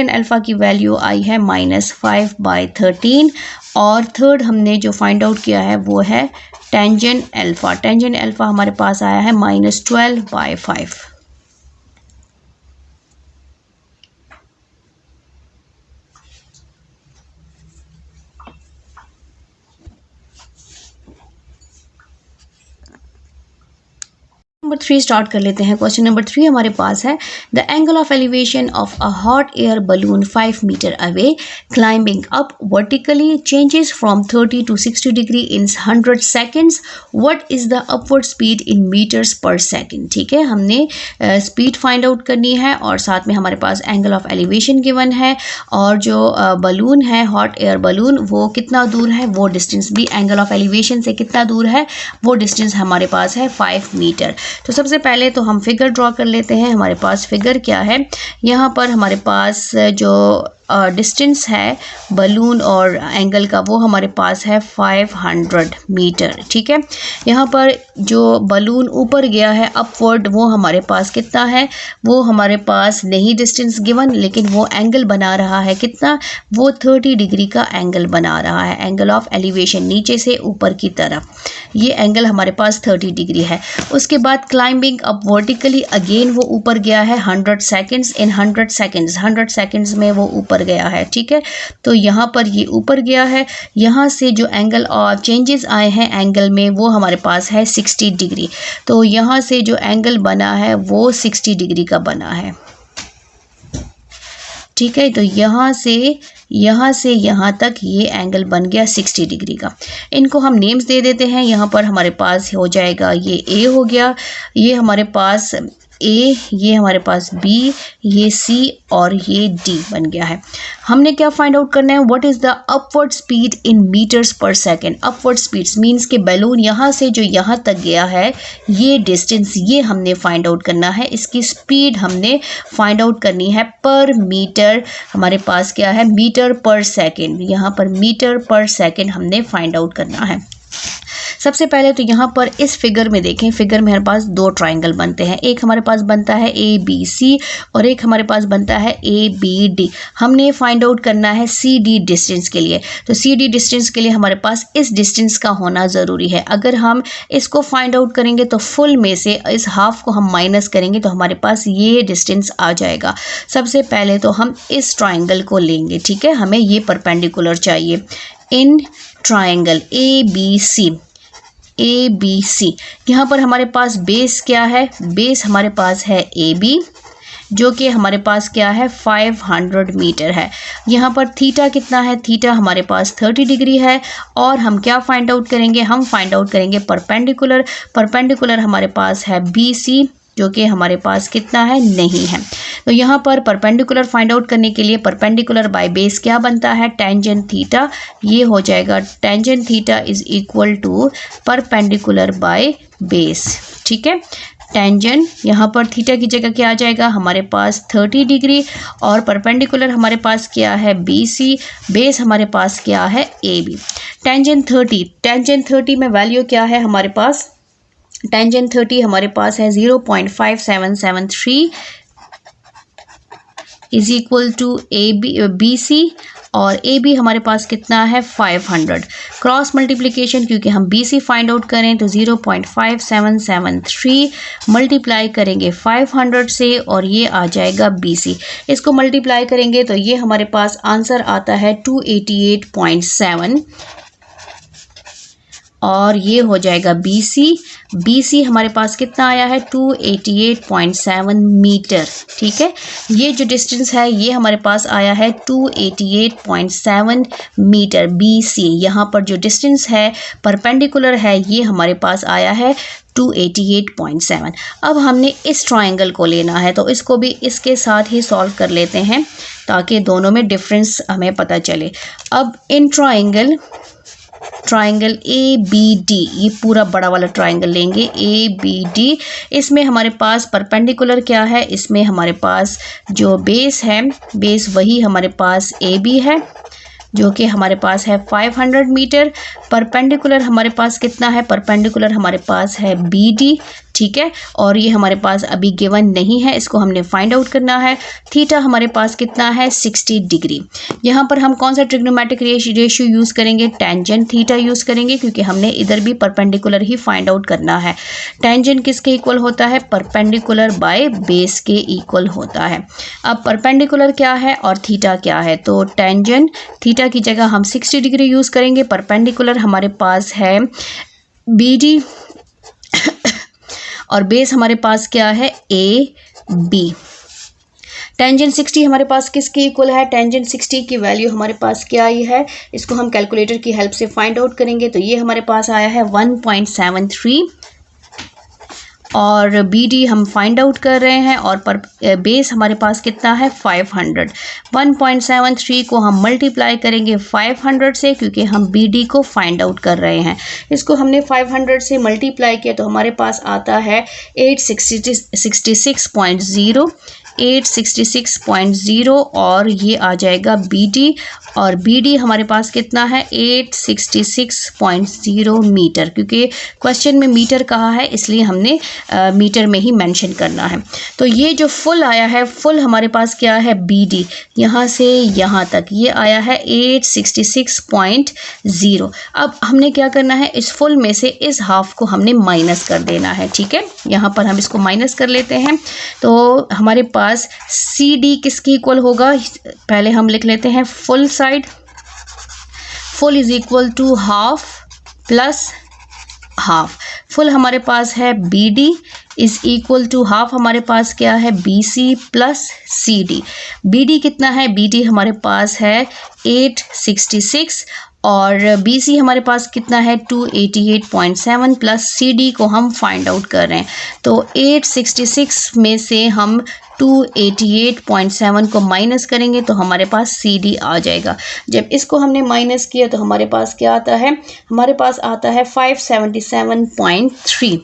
अल्फा की वैल्यू आई है -5 बाय 13। और थर्ड हमने जो फाइंड आउट किया है वो है टेंजेंट अल्फा हमारे पास आया है -12 बाय 5। नंबर 3 स्टार्ट कर लेते हैं। क्वेश्चन नंबर 3 हमारे पास है the angle of elevation of a hot air balloon 5 metre away climbing up vertically changes from 30 to 60 degree in 100 seconds. What is the upward speed in metres per second. ठीक है, हमने speed find out करनी है और साथ में हमारे पास angle of elevation given है और जो बलून है हॉट एयर बलून वो कितना दूर है, वो डिस्टेंस भी एंगल ऑफ एलिवेशन से कितना दूर है, वो डिस्टेंस हमारे पास है 5 मीटर। तो सबसे पहले तो हम फिगर ड्रॉ कर लेते हैं। हमारे पास फिगर क्या है, यहाँ पर हमारे पास जो डिस्टेंस है बलून और एंगल का वो हमारे पास है 500 मीटर। ठीक है, यहाँ पर जो बलून ऊपर गया है अपवर्ड वो हमारे पास कितना है, वो हमारे पास नहीं डिस्टेंस गिवन, लेकिन वो एंगल बना रहा है कितना, वो 30 डिग्री का एंगल बना रहा है। एंगल ऑफ एलिवेशन नीचे से ऊपर की तरफ ये एंगल हमारे पास 30 डिग्री है। उसके बाद क्लाइंबिंग अप वर्टिकली अगेन वो ऊपर गया है 100 सेकेंड्स इन 100 सेकेंड्स में वो ऊपर गया है। ठीक है, तो यहाँ पर ये ऊपर गया है। यहाँ से जो एंगल ऑफ चेंजेस आए हैं एंगल में वो हमारे पास है 60 डिग्री। तो यहाँ से जो एंगल बना है वो 60 डिग्री का बना है। ठीक है, तो यहाँ से यहाँ तक ये एंगल बन गया 60 डिग्री का। इनको हम नेम्स दे देते हैं। यहाँ पर हमारे पास हो जाएगा ये ए हो गया, ये हमारे पास ए, ये हमारे पास बी, ये सी और ये डी बन गया है। हमने क्या फाइंड आउट करना है, what is the upward speed in metres per second. Upward speeds means के बैलून यहाँ से जो यहाँ तक गया है ये डिस्टेंस ये हमने फाइंड आउट करना है। इसकी स्पीड हमने फाइंड आउट करनी है पर मीटर। हमारे पास क्या है मीटर पर सेकेंड, यहाँ पर मीटर पर सेकेंड हमने फाइंड आउट करना है। सबसे पहले तो यहाँ पर इस फिगर में देखें, फिगर में हमारे पास दो ट्राइंगल बनते हैं। एक हमारे पास बनता है ए बी सी और एक हमारे पास बनता है ए बी डी। हमने फाइंड आउट करना है सी डी डिस्टेंस के लिए। तो सी डी डिस्टेंस के लिए हमारे पास इस डिस्टेंस का होना ज़रूरी है। अगर हम इसको फाइंड आउट करेंगे तो फुल में से इस हाफ को हम माइनस करेंगे तो हमारे पास ये डिस्टेंस आ जाएगा। सबसे पहले तो हम इस ट्राइंगल को लेंगे। ठीक है, हमें ये परपेंडिकुलर चाहिए इन ट्राइंगल ए बी सी। यहाँ पर हमारे पास बेस क्या है, बेस हमारे पास है ए बी जो कि हमारे पास क्या है 500 मीटर है। यहाँ पर थीटा कितना है, थीटा हमारे पास 30 डिग्री है। और हम क्या फाइंड आउट करेंगे, हम फाइंड आउट करेंगे परपेंडिकुलर। परपेंडिकुलर हमारे पास है बी सी जो कि हमारे पास कितना है नहीं है। तो यहाँ पर परपेंडिकुलर फाइंड आउट करने के लिए परपेंडिकुलर बाय बेस क्या बनता है टेंजेंट थीटा। ये हो जाएगा tangent theta is equal to perpendicular by base. ठीक है, टेंजेंट यहाँ पर थीटा की जगह क्या आ जाएगा हमारे पास 30 डिग्री और परपेंडिकुलर हमारे पास क्या है बी सी, बेस हमारे पास क्या है ए बी। टेंजेंट 30 में वैल्यू क्या है हमारे पास, टेंजेंट 30 हमारे पास है 0.5773 is equal to A B C और ए बी हमारे पास कितना है 500। क्रॉस मल्टीप्लिकेशन क्योंकि हम बी सी फाइंड आउट करें तो 0.5773 मल्टीप्लाई करेंगे 500 से और ये आ जाएगा बी सी। इसको मल्टीप्लाई करेंगे तो ये हमारे पास आंसर आता है 288.7 और ये हो जाएगा बी सी। बी सी हमारे पास कितना आया है 288.7 मीटर। ठीक है, ये जो डिस्टेंस है ये हमारे पास आया है 288.7 मीटर बी सी। यहाँ पर जो डिस्टेंस है परपेंडिकुलर है ये हमारे पास आया है 288.7। अब हमने इस ट्रायंगल को लेना है तो इसको भी इसके साथ ही सॉल्व कर लेते हैं ताकि दोनों में डिफरेंस हमें पता चले। अब in triangle A B D, ये पूरा बड़ा वाला ट्राइंगल लेंगे ए बी डी। इसमें हमारे पास परपेंडिकुलर क्या है, इसमें हमारे पास जो बेस है, बेस वही हमारे पास ए बी है जो कि हमारे पास है 500 मीटर। परपेंडिकुलर हमारे पास कितना है, परपेंडिकुलर हमारे पास है बी डी। ठीक है, और ये हमारे पास अभी गिवन नहीं है, इसको हमने फाइंड आउट करना है। थीटा हमारे पास कितना है 60 डिग्री। यहाँ पर हम कौन सा ट्रिग्नोमेट्रिक रेशियो यूज़ करेंगे, टेंजेंट थीटा यूज़ करेंगे क्योंकि हमने इधर भी परपेंडिकुलर ही फाइंड आउट करना है। टेंजेंट किसके इक्वल होता है, परपेंडिकुलर बाय बेस के इक्वल होता है। अब परपेंडिकुलर क्या है और थीटा क्या है, तो टेंजेंट थीटा की जगह हम 60 डिग्री यूज़ करेंगे। परपेंडिकुलर हमारे पास है बी डी और बेस हमारे पास क्या है ए बी। टेंजेंट 60 हमारे पास किसके इक्वल है, टेंजेंट 60 की वैल्यू हमारे पास क्या आई है, इसको हम कैलकुलेटर की हेल्प से फाइंड आउट करेंगे तो ये हमारे पास आया है 1.73 और बी डी हम फाइंड आउट कर रहे हैं और पर बेस हमारे पास कितना है 500। 1.73 को हम मल्टीप्लाई करेंगे 500 से क्योंकि हम बी डी को फाइंड आउट कर रहे हैं। इसको हमने 500 से मल्टीप्लाई किया तो हमारे पास आता है 866.0 और ये आ जाएगा बी डी और बी डी हमारे पास कितना है 866.0 मीटर, क्योंकि क्वेश्चन में मीटर कहा है इसलिए हमने मीटर में ही मेंशन करना है। तो ये जो फुल आया है, फुल हमारे पास क्या है बी डी, यहाँ से यहाँ तक ये आया है 866.0। अब हमने क्या करना है, इस फुल में से इस हाफ को हमने माइनस कर देना है। ठीक है, यहाँ पर हम इसको माइनस कर लेते हैं तो हमारे पास सी डी किसकी इक्वल होगा, पहले हम लिख लेते हैं full side. Full is equal to half plus half. Full हमारे पास है B D is equal to half, हमारे पास क्या है B C plus C D. B D कितना है, बी डी हमारे पास है 866 और बी सी हमारे पास कितना है 288.7 प्लस सी डी को हम फाइंड आउट कर रहे हैं। तो 866 में से हम 288.7 को माइनस करेंगे तो हमारे पास सी डी आ जाएगा। जब इसको हमने माइनस किया तो हमारे पास क्या आता है, हमारे पास आता है 577.3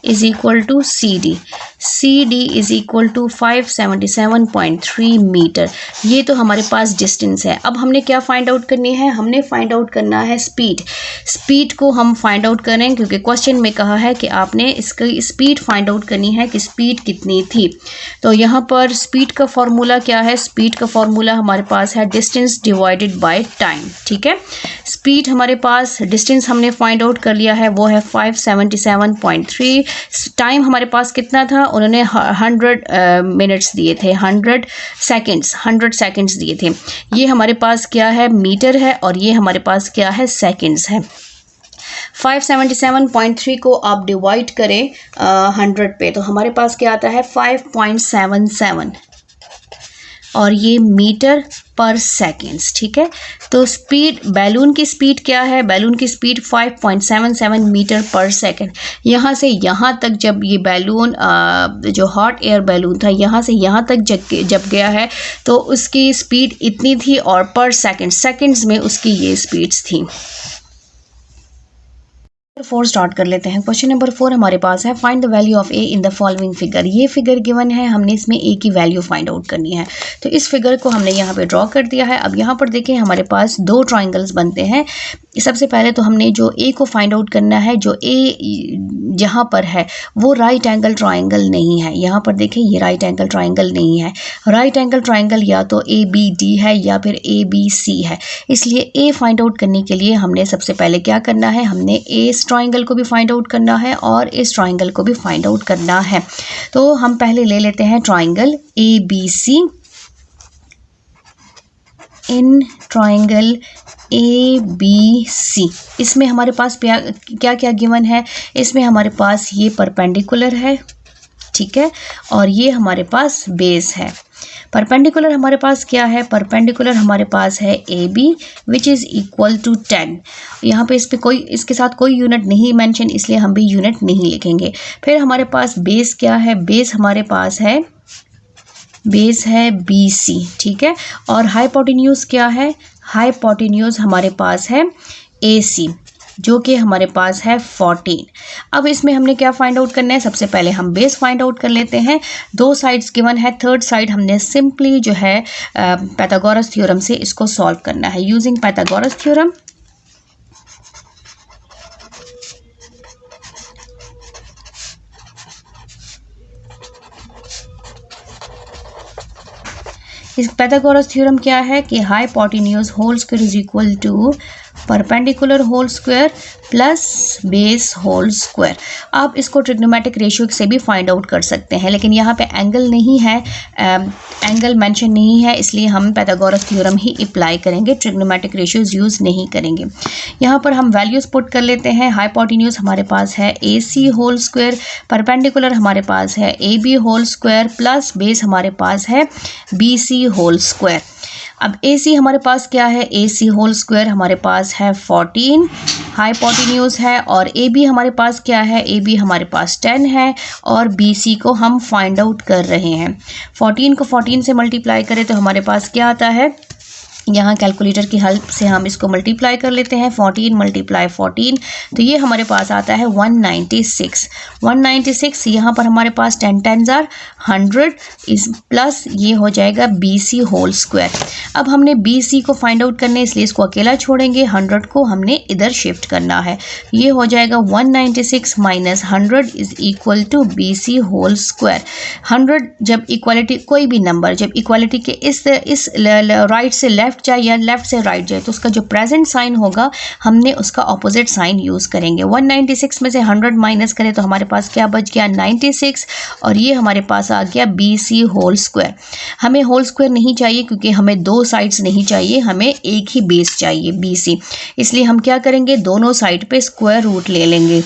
is equal to C D. C D is equal to 577.3 metre. ये तो हमारे पास डिस्टेंस है। अब हमने क्या फाइंड आउट करनी है, हमने फाइंड आउट करना है स्पीड। स्पीड को हम फाइंड आउट करें क्योंकि क्वेश्चन में कहा है कि आपने इसकी स्पीड फाइंड आउट करनी है कि स्पीड कितनी थी। तो यहाँ पर स्पीड का फॉर्मूला क्या है, स्पीड का फॉर्मूला हमारे पास है डिस्टेंस डिवाइडेड बाय टाइम। ठीक है, स्पीड हमारे पास, डिस्टेंस हमने फाइंड आउट कर लिया है वो है 577.3। टाइम हमारे पास कितना था, उन्होंने 100 मिनट्स दिए थे, 100 सेकेंड्स दिए थे। ये हमारे पास क्या है मीटर है और ये हमारे पास क्या है सेकेंड्स है। 577.3 को आप डिवाइड करें 100 पे तो हमारे पास क्या आता है 5.77 और ये मीटर पर सेकेंड्स। ठीक है, तो स्पीड, बैलून की स्पीड क्या है, बैलून की स्पीड 5.77 मीटर पर सेकेंड। यहाँ से यहाँ तक जब ये बैलून जो हॉट एयर बैलून था यहाँ से यहाँ तक जब गया है तो उसकी स्पीड इतनी थी और पर सेकेंड, सेकेंड्स में उसकी ये स्पीड्स थी। 4 स्टार्ट कर लेते हैं। क्वेश्चन नंबर 4 हमारे पास है find the value of A in the following figure. ये फिगर गिवन है, हमने इसमें ए की वैल्यू फाइंड आउट करनी है। तो इस फिगर को हमने यहाँ पे ड्रॉ कर दिया है। अब यहाँ पर देखें हमारे पास दो ट्राइंगल्स बनते हैं, सबसे पहले तो हमने जो ए को फाइंड आउट करना है, जो ए जहाँ पर है वो राइट एंगल ट्राइंगल नहीं है। यहाँ पर देखें ये राइट एंगल ट्राइंगल नहीं है। राइट एंगल ट्राइंगल या तो ए बी डी है या फिर ए बी सी है। इसलिए ए फाइंड आउट करने के लिए हमने सबसे पहले क्या करना है, हमने इस ट्राइंगल को भी फाइंड आउट करना है और इस ट्राइंगल को भी फाइंड आउट करना है। तो हम पहले ले लेते हैं triangle A B C. In triangle A B C, इसमें हमारे पास क्या क्या गिवन है, इसमें हमारे पास ये परपेंडिकुलर है, ठीक है, और ये हमारे पास बेस है। परपेंडिकुलर हमारे पास क्या है, परपेंडिकुलर हमारे पास है A B which is equal to 10। यहाँ पे इस पे कोई, इसके साथ कोई यूनिट नहीं मेंशन, इसलिए हम भी यूनिट नहीं लिखेंगे। फिर हमारे पास बेस क्या है, बेस हमारे पास है, बेस है बी सी, ठीक है, और हाइपोटेन्यूज क्या है, हाइपोटेन्यूज हमारे पास है ए सी, जो कि हमारे पास है 14। अब इसमें हमने क्या फाइंड आउट करना है, सबसे पहले हम बेस फाइंड आउट कर लेते हैं। 2 साइड्स गिवन है, थर्ड साइड हमने सिंपली जो है पाइथागोरस थ्योरम से इसको सॉल्व करना है यूजिंग पाइथागोरस थ्योरम। इस पाइथागोरस थ्योरम क्या है कि hypotenuse whole square is equal to perpendicular whole square plus base whole square. आप इसको ट्रिग्नोमेट्रिक रेशियो से भी फाइंड आउट कर सकते हैं, लेकिन यहाँ पे एंगल नहीं है, एंगल मेंशन नहीं है, इसलिए हम पाइथागोरस थ्योरम ही अप्लाई करेंगे, ट्रिग्नोमेट्रिक रेशियोज यूज़ नहीं करेंगे। यहाँ पर हम वैल्यूज पुट कर लेते हैं। हाइपोटेन्यूज हमारे पास है A C whole square, perpendicular हमारे पास है A B whole square plus base हमारे पास है बी सी होल स्क्वायर। अब ए सी हमारे पास क्या है, ए सी होल स्क्वायर हमारे पास है 14 हाइपोटेन्यूज है, और ए बी हमारे पास क्या है, ए बी हमारे पास 10 है, और बी सी को हम फाइंड आउट कर रहे हैं। 14 को 14 से मल्टीप्लाई करें तो हमारे पास क्या आता है, यहाँ कैलकुलेटर की हेल्प से हम इसको मल्टीप्लाई कर लेते हैं। 14 मल्टीप्लाई 14, तो ये हमारे पास आता है 196। 196 यहाँ पर हमारे पास 10 10s are 100 इस प्लस ये हो जाएगा बी सी होल स्क्वायर। अब हमने बी सी को फाइंड आउट करने, इसलिए इसको अकेला छोड़ेंगे, 100 को हमने इधर शिफ्ट करना है। ये हो जाएगा 196 minus 100 is equal to B C whole square. 100 जब इक्वालिटी, कोई भी नंबर जब इक्वालिटी के इस राइट से लेफ्ट जाए या लेफ्ट से राइट जाए तो उसका जो प्रेजेंट साइन होगा हमने उसका ऑपोजिट साइन यूज़ करेंगे। 196 में से 100 माइनस करें तो हमारे पास क्या बच गया, 96, और ये हमारे पास आ गया बी सी होल स्क्वायर। हमें होल स्क्वायर नहीं चाहिए क्योंकि हमें 2 साइड्स नहीं चाहिए, हमें एक ही बेस चाहिए बी सी, इसलिए हम क्या करेंगे, दोनों साइड पे स्क्वायर रूट ले लेंगे।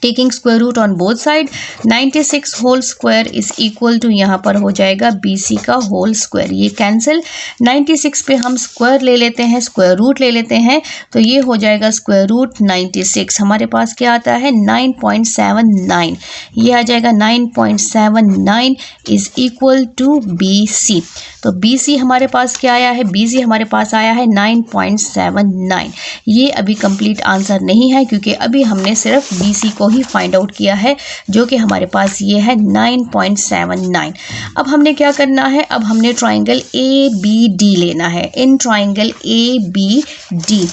Taking square root on both side, 96 whole square is equal to यहाँ पर हो जाएगा बी सी का होल स्क्वायर। ये कैंसिल, 96 पे हम स्क्वायर ले लेते हैं, स्क्वायर रूट ले लेते हैं, तो ये हो जाएगा स्क्वायर रूट 96। हमारे पास क्या आता है 9.79, ये आ जाएगा 9.79 is equal to B C. तो बी सी हमारे पास क्या आया है, बी सी हमारे पास आया है 9.79। ये अभी कंप्लीट आंसर नहीं है क्योंकि अभी हमने सिर्फ बी सी को ही फाइंड आउट किया है, जो कि हमारे पास ये है 9.79। अब हमने क्या करना है, अब हमने ट्राइंगल ए बी डी लेना है। In triangle A B D,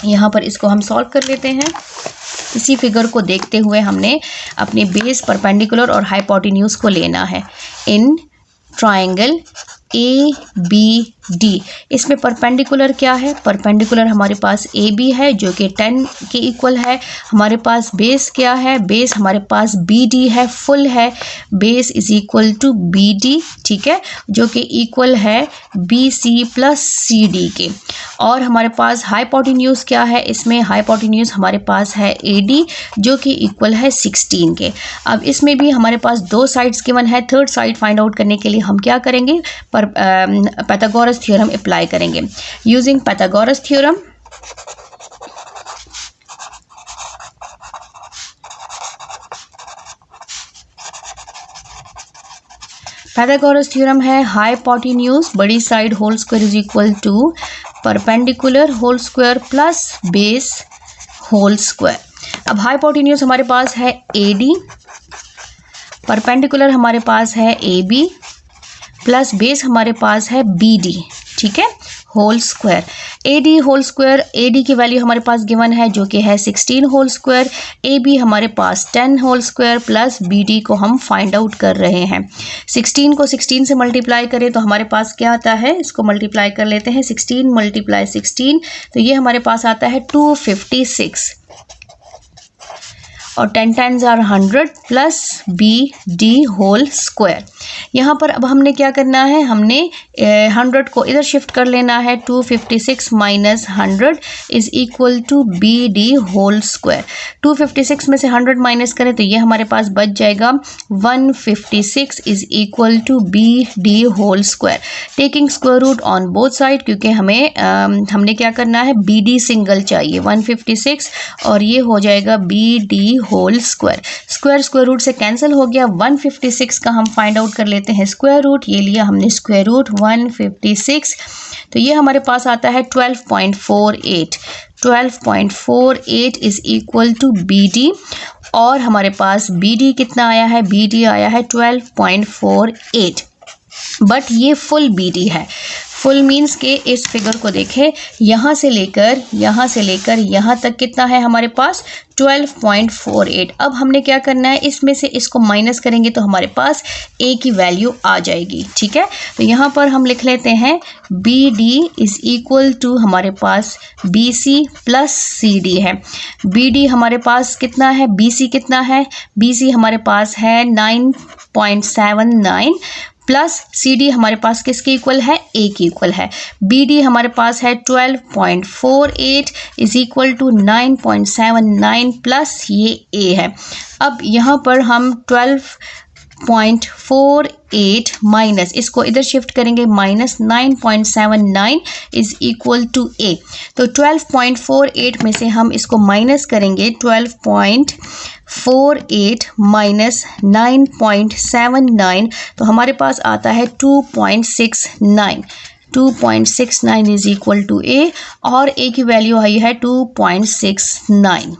यहाँ पर इसको हम सॉल्व कर लेते हैं। इसी फिगर को देखते हुए हमने अपने बेस, परपेंडिकुलर और हाइपोटेन्यूज को लेना है। In triangle A B D, इसमें परपेंडिकुलर क्या है, परपेंडिकुलर हमारे पास ए बी है जो कि 10 के इक्वल है। हमारे पास बेस क्या है, बेस हमारे पास बी डी है, फुल है, base is equal to B D, ठीक है, जो कि इक्वल है B C plus C D के। और हमारे पास हाइपोटेन्यूज क्या है, इसमें हाइपोटेन्यूज हमारे पास है ए डी जो कि इक्वल है 16 के। अब इसमें भी हमारे पास 2 साइड्स गिवन है, थर्ड साइड फाइंड आउट करने के लिए हम क्या करेंगे, पाइथागोरस थ्योरम अप्लाई करेंगे। Using Pythagoras theorem, Pythagoras theorem है हाइपोटेन्यूज बड़ी side whole square is equal to perpendicular whole square plus base whole square. अब हाइपोटेन्यूज हमारे पास है ए डी, परपेंडिकुलर हमारे पास है ए बी, प्लस बेस हमारे पास है बी डी, ठीक है, whole square, AD whole square, AD की वैल्यू हमारे पास गिवन है जो कि है 16 होल स्क्वायर, AB हमारे पास 10 होल स्क्वायर प्लस BD को हम फाइंड आउट कर रहे हैं। 16 को 16 से मल्टीप्लाई करें तो हमारे पास क्या आता है, इसको मल्टीप्लाई कर लेते हैं, 16 मल्टीप्लाई 16, तो ये हमारे पास आता है 256 और 10 times are 100 plus BD whole square. यहाँ पर अब हमने क्या करना है, हमने 100 को इधर शिफ्ट कर लेना है, 256 minus 100 is equal to BD whole square. 256 में से 100 माइनस करें तो ये हमारे पास बच जाएगा 156 is equal to BD whole square. Taking square root on both side, क्योंकि हमने क्या करना है, BD सिंगल चाहिए, 156 और ये हो जाएगा BD whole square. Square root से कैंसिल हो गया, 156 का हम फाइंड आउट कर लेते हैं स्क्वायर रूट, ये लिया हमने स्क्वायर रूट 156, तो ये हमारे पास आता है 12.48। 12.48 इज इक्वल टू BD और हमारे पास BD कितना आया है, BD आया है 12.48, बट ये फुल BD है। फुल मीन्स के इस फिगर को देखें, यहाँ से लेकर यहाँ तक कितना है हमारे पास 12.48। अब हमने क्या करना है, इसमें से इसको माइनस करेंगे तो हमारे पास A की वैल्यू आ जाएगी, ठीक है। तो यहाँ पर हम लिख लेते हैं BD इज इक्वल टू हमारे पास BC प्लस CD है। BD हमारे पास कितना है, BC कितना है, BC हमारे पास है 9.79 प्लस CD हमारे पास किसके इक्वल है, A की इक्वल है। BD हमारे पास है 12.48 इज इक्वल टू 9.79 प्लस ये A है। अब यहाँ पर हम 12.48 माइनस, इसको इधर शिफ्ट करेंगे, minus 9.79 is equal to A। तो 12.48 में से हम इसको माइनस करेंगे, 12.48 माइनस 9.79, तो हमारे पास आता है 2.69। 2.69 इज इक्वल टू A और A की वैल्यू आई है 2.69।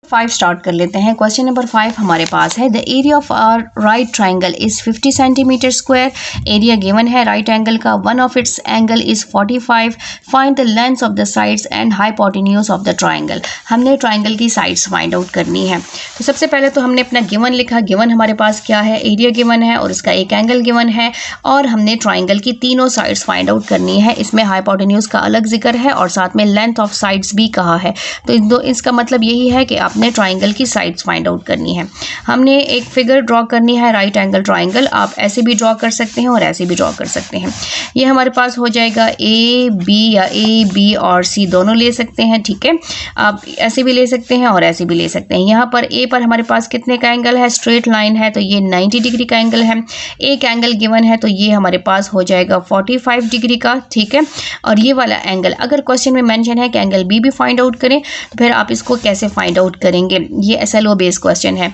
5 स्टार्ट कर लेते हैं। क्वेश्चन नंबर 5 हमारे पास है, the area of our right triangle is 50 centimetre square. Area given है राइट एंगल का, one of its angle is 45। Find the length of the sides and hypotenuse of the triangle. हमने triangle की sides find out करनी है। तो सबसे पहले तो हमने अपना गिवन लिखा, गिवन हमारे पास क्या है, एरिया गिवन है और इसका एक एंगल गिवन है और हमने ट्राइंगल की तीनों साइड्स फाइंड आउट करनी है। इसमें हाइपोटेन्यूज का अलग जिक्र है और साथ में लेंथ ऑफ साइड्स भी कहा है। तो इसका मतलब यही है कि आपने ट्राइंगल की साइड्स फाइंड आउट करनी है। हमने एक फिगर ड्रॉ करनी है, राइट एंगल ट्राइंगल। आप ऐसे भी ड्रॉ कर सकते हैं और ऐसे भी ड्रॉ कर सकते हैं। ये हमारे पास हो जाएगा AB या AB और C दोनों ले सकते हैं, ठीक है। आप ऐसे भी ले सकते हैं और ऐसे भी ले सकते हैं। यहाँ पर A पर हमारे पास कितने का एंगल है, स्ट्रेट लाइन है तो ये 90 डिग्री का एंगल है। एक एंगल गिवन है तो ये हमारे पास हो जाएगा 45 डिग्री का, ठीक है। और ये वाला एंगल, अगर क्वेश्चन में मेंशन है कि एंगल B भी फाइंड आउट करें तो फिर आप इसको कैसे फाइंड आउट करेंगे, ये SLO बेस्ड क्वेश्चन है।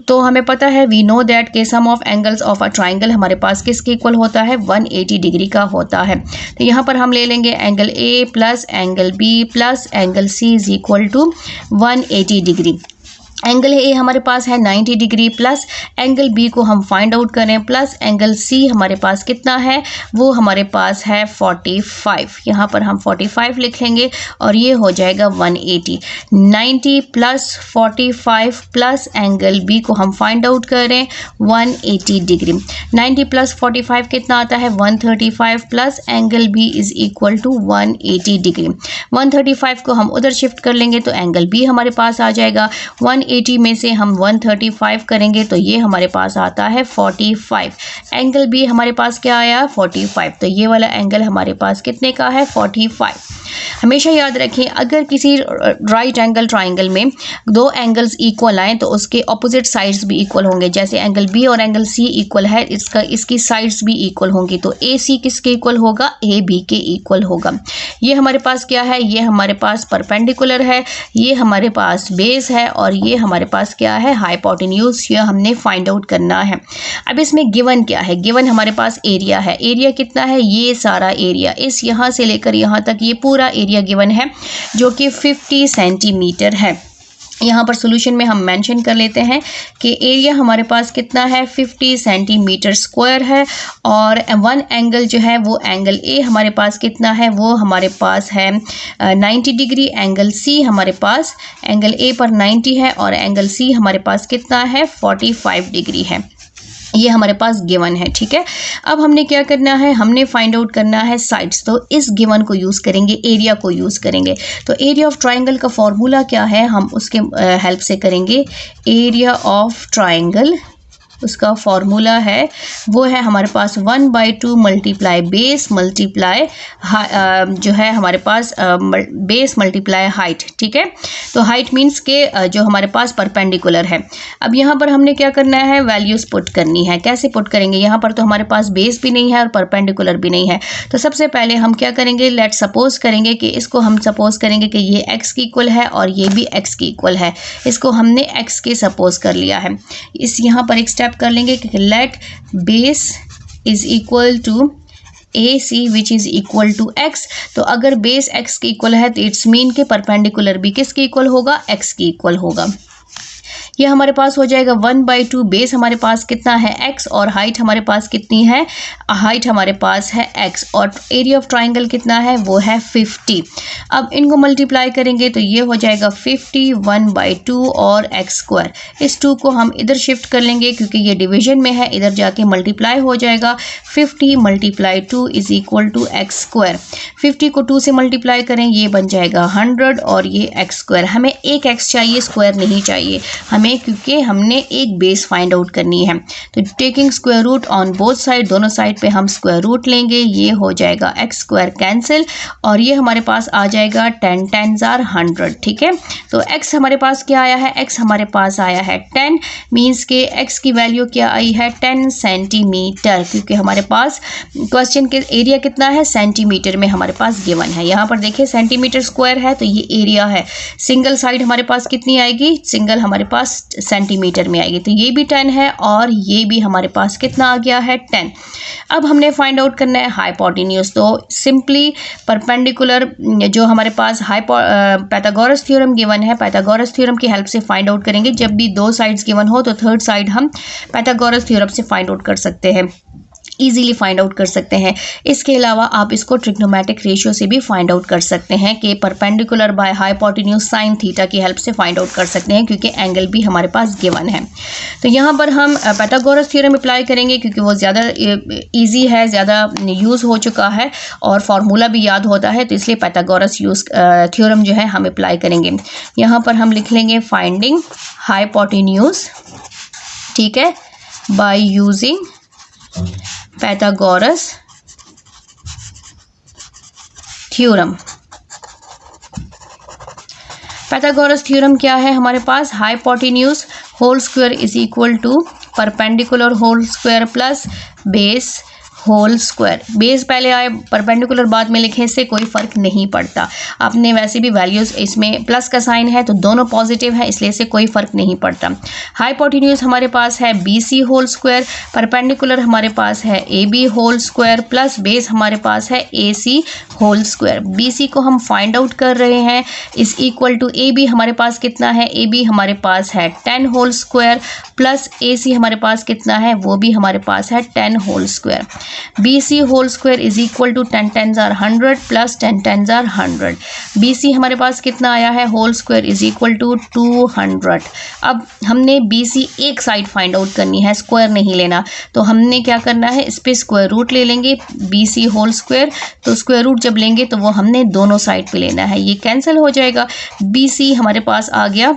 तो हमें पता है, वी नो दैट के sum of angles of a triangle हमारे पास किसके इक्वल होता है, 180 डिग्री का होता है। तो यहाँ पर हम ले लेंगे angle A plus angle B plus angle C is equal to 180 degree. Angle A हमारे पास है 90 डिग्री प्लस एंगल बी को हम फाइंड आउट करें प्लस एंगल सी हमारे पास कितना है, वो हमारे पास है 45। यहाँ पर हम 45 लिख लेंगे और ये हो जाएगा 180। 90 प्लस 45 प्लस एंगल बी को हम फाइंड आउट करें 180 डिग्री। 90 प्लस 45 कितना आता है 135 plus angle B is equal to 180 degree. 135 को हम उधर शिफ्ट कर लेंगे तो एंगल बी हमारे पास आ जाएगा। 180 में से हम 135 करेंगे तो ये हमारे पास आता है 45। एंगल बी हमारे पास क्या आया 45, तो ये वाला एंगल हमारे पास कितने का है 45। हमेशा याद रखें, अगर किसी राइट एंगल ट्राइंगल में दो एंगल्स इक्वल आए तो उसके ऑपोजिट साइड्स भी इक्वल होंगे। जैसे एंगल बी और एंगल सी इक्वल है, इसकी साइड्स भी इक्वल होंगी। तो ए सी किसके इक्वल होगा, ए बी के इक्वल होगा। ये हमारे पास क्या है, ये हमारे पास परपेंडिकुलर है, ये हमारे पास बेस है और ये हमारे पास क्या है हाइपोटेन्यूज। ये हमने फाइंड आउट करना है। अब इसमें गिवन क्या है, गिवन हमारे पास एरिया है। एरिया कितना है, ये सारा एरिया, इस यहाँ से लेकर यहाँ तक ये पूरा एरिया गिवन है जो कि 50 सेंटीमीटर है। यहाँ पर सोल्यूशन में हम मेंशन कर लेते हैं कि एरिया हमारे पास कितना है 50 सेंटीमीटर स्क्वायर है और वन एंगल जो है वो एंगल ए हमारे पास कितना है, वो हमारे पास है 90 डिग्री। एंगल सी हमारे पास एंगल ए पर 90 है और एंगल सी हमारे पास कितना है 45 डिग्री है। ये हमारे पास गिवन है, ठीक है। अब हमने क्या करना है, हमने फाइंड आउट करना है साइड्स। तो इस गिवन को यूज़ करेंगे, एरिया को यूज़ करेंगे। तो एरिया ऑफ ट्राइंगल का फॉर्मूला क्या है, हम उसके हेल्प से करेंगे। एरिया ऑफ ट्राइंगल, उसका फॉर्मूला है वो है हमारे पास 1/2 मल्टीप्लाई बेस मल्टीप्लाई जो है हमारे पास बेस मल्टीप्लाई हाइट, ठीक है। तो हाइट मीन्स के जो हमारे पास परपेंडिकुलर है। अब यहाँ पर हमने क्या करना है, वैल्यूज़ पुट करनी है। कैसे पुट करेंगे, यहाँ पर तो हमारे पास बेस भी नहीं है और परपेंडिकुलर भी नहीं है। तो सबसे पहले हम क्या करेंगे, लेट सपोज करेंगे कि इसको हम सपोज करेंगे कि ये x की इक्वल है और ये भी x की इक्वल है। इसको हमने x के सपोज कर लिया है। इस यहाँ पर एक कर लेंगे कि let base is equal to AC which is equal to x। तो अगर बेस x के इक्वल है तो इट्स मीन के परपेंडिकुलर भी किसके इक्वल होगा, x के इक्वल होगा। ये हमारे पास हो जाएगा 1/2 बेस हमारे पास कितना है x और हाइट हमारे पास कितनी है, हाइट हमारे पास है x और एरिया ऑफ ट्राइंगल कितना है, वो है 50। अब इनको मल्टीप्लाई करेंगे तो ये हो जाएगा 50 1/2 और x²। इस 2 को हम इधर शिफ्ट कर लेंगे क्योंकि ये डिवीजन में है, इधर जाके मल्टीप्लाई हो जाएगा। 50 × 2 इज इक्वल टू x²। 50 को 2 से मल्टीप्लाई करें, ये बन जाएगा 100 और ये x²। हमें एक x चाहिए, स्क्वायर नहीं चाहिए हमें, क्योंकि हमने एक बेस फाइंड आउट करनी है। तो taking square root on both side, दोनों साइड पे हम स्क्वायर रूट लेंगे। ये हो जाएगा x² कैंसिल और ये हमारे पास आ जाएगा 10 10s are 100, ठीक है। तो x हमारे पास क्या आया है, x हमारे पास आया है 10, मीन्स के x की वैल्यू क्या आई है 10 सेंटीमीटर, क्योंकि हमारे पास क्वेश्चन के एरिया कितना है, सेंटीमीटर में हमारे पास गिवन है। यहाँ पर देखिए सेंटीमीटर स्क्वायर है तो ये एरिया है। सिंगल साइड हमारे पास कितनी आएगी, सिंगल हमारे पास सेंटीमीटर में आएगी। तो ये भी 10 है और ये भी हमारे पास कितना आ गया है 10। अब हमने फाइंड आउट करना है हाइपोटेन्यूज। तो सिंपली परपेंडिकुलर जो हमारे पास पाइथागोरस थ्योरम गिवन है, पाइथागोरस थ्योरम की हेल्प से फाइंड आउट करेंगे। जब भी दो साइड्स गिवन हो तो थर्ड साइड हम पाइथागोरस थ्योरम से फाइंड आउट कर सकते हैं, इजीली फाइंड आउट कर सकते हैं। इसके अलावा आप इसको ट्रिग्नोमेट्रिक रेशियो से भी फाइंड आउट कर सकते हैं कि perpendicular by hypotenuse sine theta की हेल्प से फाइंड आउट कर सकते हैं, क्योंकि एंगल भी हमारे पास गिवन है। तो यहाँ पर हम पाइथागोरस थ्योरम अप्लाई करेंगे क्योंकि वो ज़्यादा ईजी है, ज़्यादा यूज़ हो चुका है और फार्मूला भी याद होता है, तो इसलिए पाइथागोरस थ्योरम जो है हम अप्लाई करेंगे। यहाँ पर हम लिख लेंगे फाइंडिंग हाइपोटेन्यूज, ठीक है, by using Pythagoras theorem. Pythagoras theorem क्या है हमारे पास, hypotenuse whole square is equal to perpendicular whole square plus base whole square. Base पहले आए, परपेंडिकुलर बाद में लिखे, इससे कोई फर्क नहीं पड़ता। आपने वैसे भी वैल्यूज इसमें प्लस का साइन है तो दोनों पॉजिटिव है, इसलिए इससे कोई फर्क नहीं पड़ता। हाइपोटेन्यूज हमारे पास है BC होल स्क्वायर, परपेंडिकुलर हमारे पास है AB whole square plus base हमारे पास है AC होल स्क्वायर। BC को हम फाइंड आउट कर रहे हैं, इज इक्वल टू AB हमारे पास कितना है, AB हमारे पास है 10 होल स्क्वायर प्लस AC हमारे पास कितना है, वो भी हमारे पास है 10 whole square. BC whole square is equal to 10 10s are 100 plus 10 10s are 100। BC हमारे पास कितना आया है, whole square is equal to 200। अब हमने BC एक साइड फाइंड आउट करनी है, स्क्वायर नहीं लेना। तो हमने क्या करना है, इस पे स्क्वायर रूट ले लेंगे BC होल स्क्वायर। तो स्क्वायर रूट जब लेंगे तो वो हमने दोनों साइड पे लेना है, ये कैंसिल हो जाएगा। BC हमारे पास आ गया।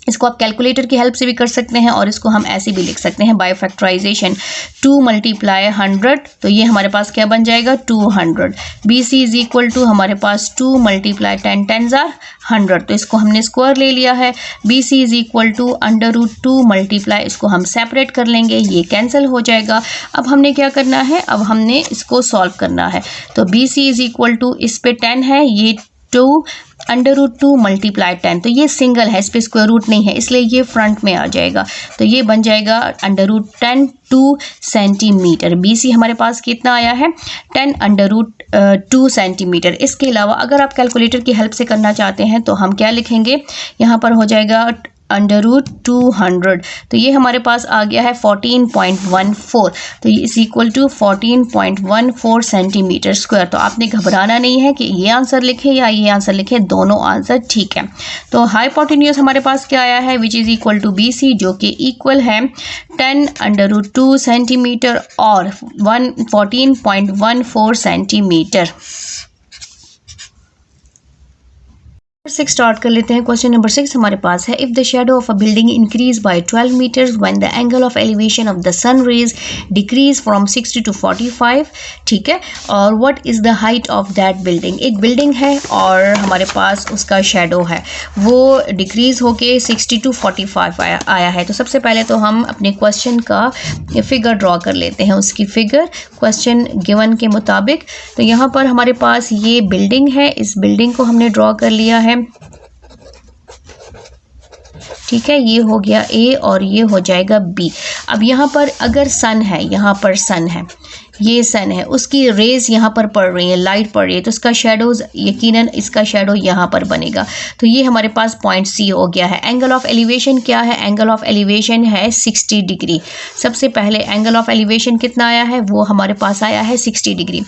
इसको आप कैलकुलेटर की हेल्प से भी कर सकते हैं और इसको हम ऐसे भी लिख सकते हैं बाय फैक्टराइजेशन, 2 × 100। तो ये हमारे पास क्या बन जाएगा 200। BC इज इक्वल टू हमारे पास 2 × 10 10s are 100। तो इसको हमने स्क्वायर ले लिया है। BC is equal to √2 multiply, इसको हम सेपरेट कर लेंगे, ये कैंसिल हो जाएगा। अब हमने क्या करना है, अब हमने इसको सॉल्व करना है। तो BC इज इक्वल टू, इस पे 10 है, ये 2 √2 मल्टीप्लाई 10, तो ये सिंगल है, इस पर स्क्वायर रूट नहीं है, इसलिए ये फ्रंट में आ जाएगा, तो ये बन जाएगा √10 2 सेंटीमीटर। BC हमारे पास कितना आया है 10√2 सेंटीमीटर। इसके अलावा अगर आप कैलकुलेटर की हेल्प से करना चाहते हैं तो हम क्या लिखेंगे, यहाँ पर हो जाएगा √200, तो ये हमारे पास आ गया है 14.14, तो ये इस इक्वल टू 14.14 सेंटीमीटर स्क्वायर। तो आपने घबराना नहीं है कि ये आंसर लिखें या ये आंसर लिखें, दोनों आंसर ठीक है। तो हाइपोटेन्यूज हमारे पास क्या आया है, which is equal to BC, जो कि इक्वल है 10√2 सेंटीमीटर और 14.14 सेंटीमीटर। 6 स्टार्ट कर लेते हैं। क्वेश्चन नंबर 6 हमारे पास है, if the shadow of a building increase by 12 metres when the angle of elevation of the sun rays decrease from 60 to 45, ठीक है, और what is the height of that building. एक बिल्डिंग है और हमारे पास उसका शेडो है, वो डिक्रीज होके 60 to 45 आया है। तो सबसे पहले तो हम अपने क्वेश्चन का फिगर ड्रॉ कर लेते हैं, उसकी फिगर क्वेश्चन गिवन के मुताबिक। तो यहाँ पर हमारे पास ये बिल्डिंग है, इस बिल्डिंग को हमने ड्रॉ कर लिया है, ठीक है, ये हो गया A और ये हो जाएगा B। अब यहाँ पर अगर सन है, यहाँ पर सन है, ये सन है, उसकी रेज यहाँ पर पड़ रही है, लाइट पड़ रही है, तो इसका शेडोज यकीनन इसका शेडो यहाँ पर बनेगा। तो ये हमारे पास पॉइंट C हो गया है। एंगल ऑफ एलिवेशन क्या है, एंगल ऑफ एलिवेशन है 60 डिग्री। सबसे पहले एंगल ऑफ एलिवेशन कितना आया है, वो हमारे पास आया है 60 डिग्री।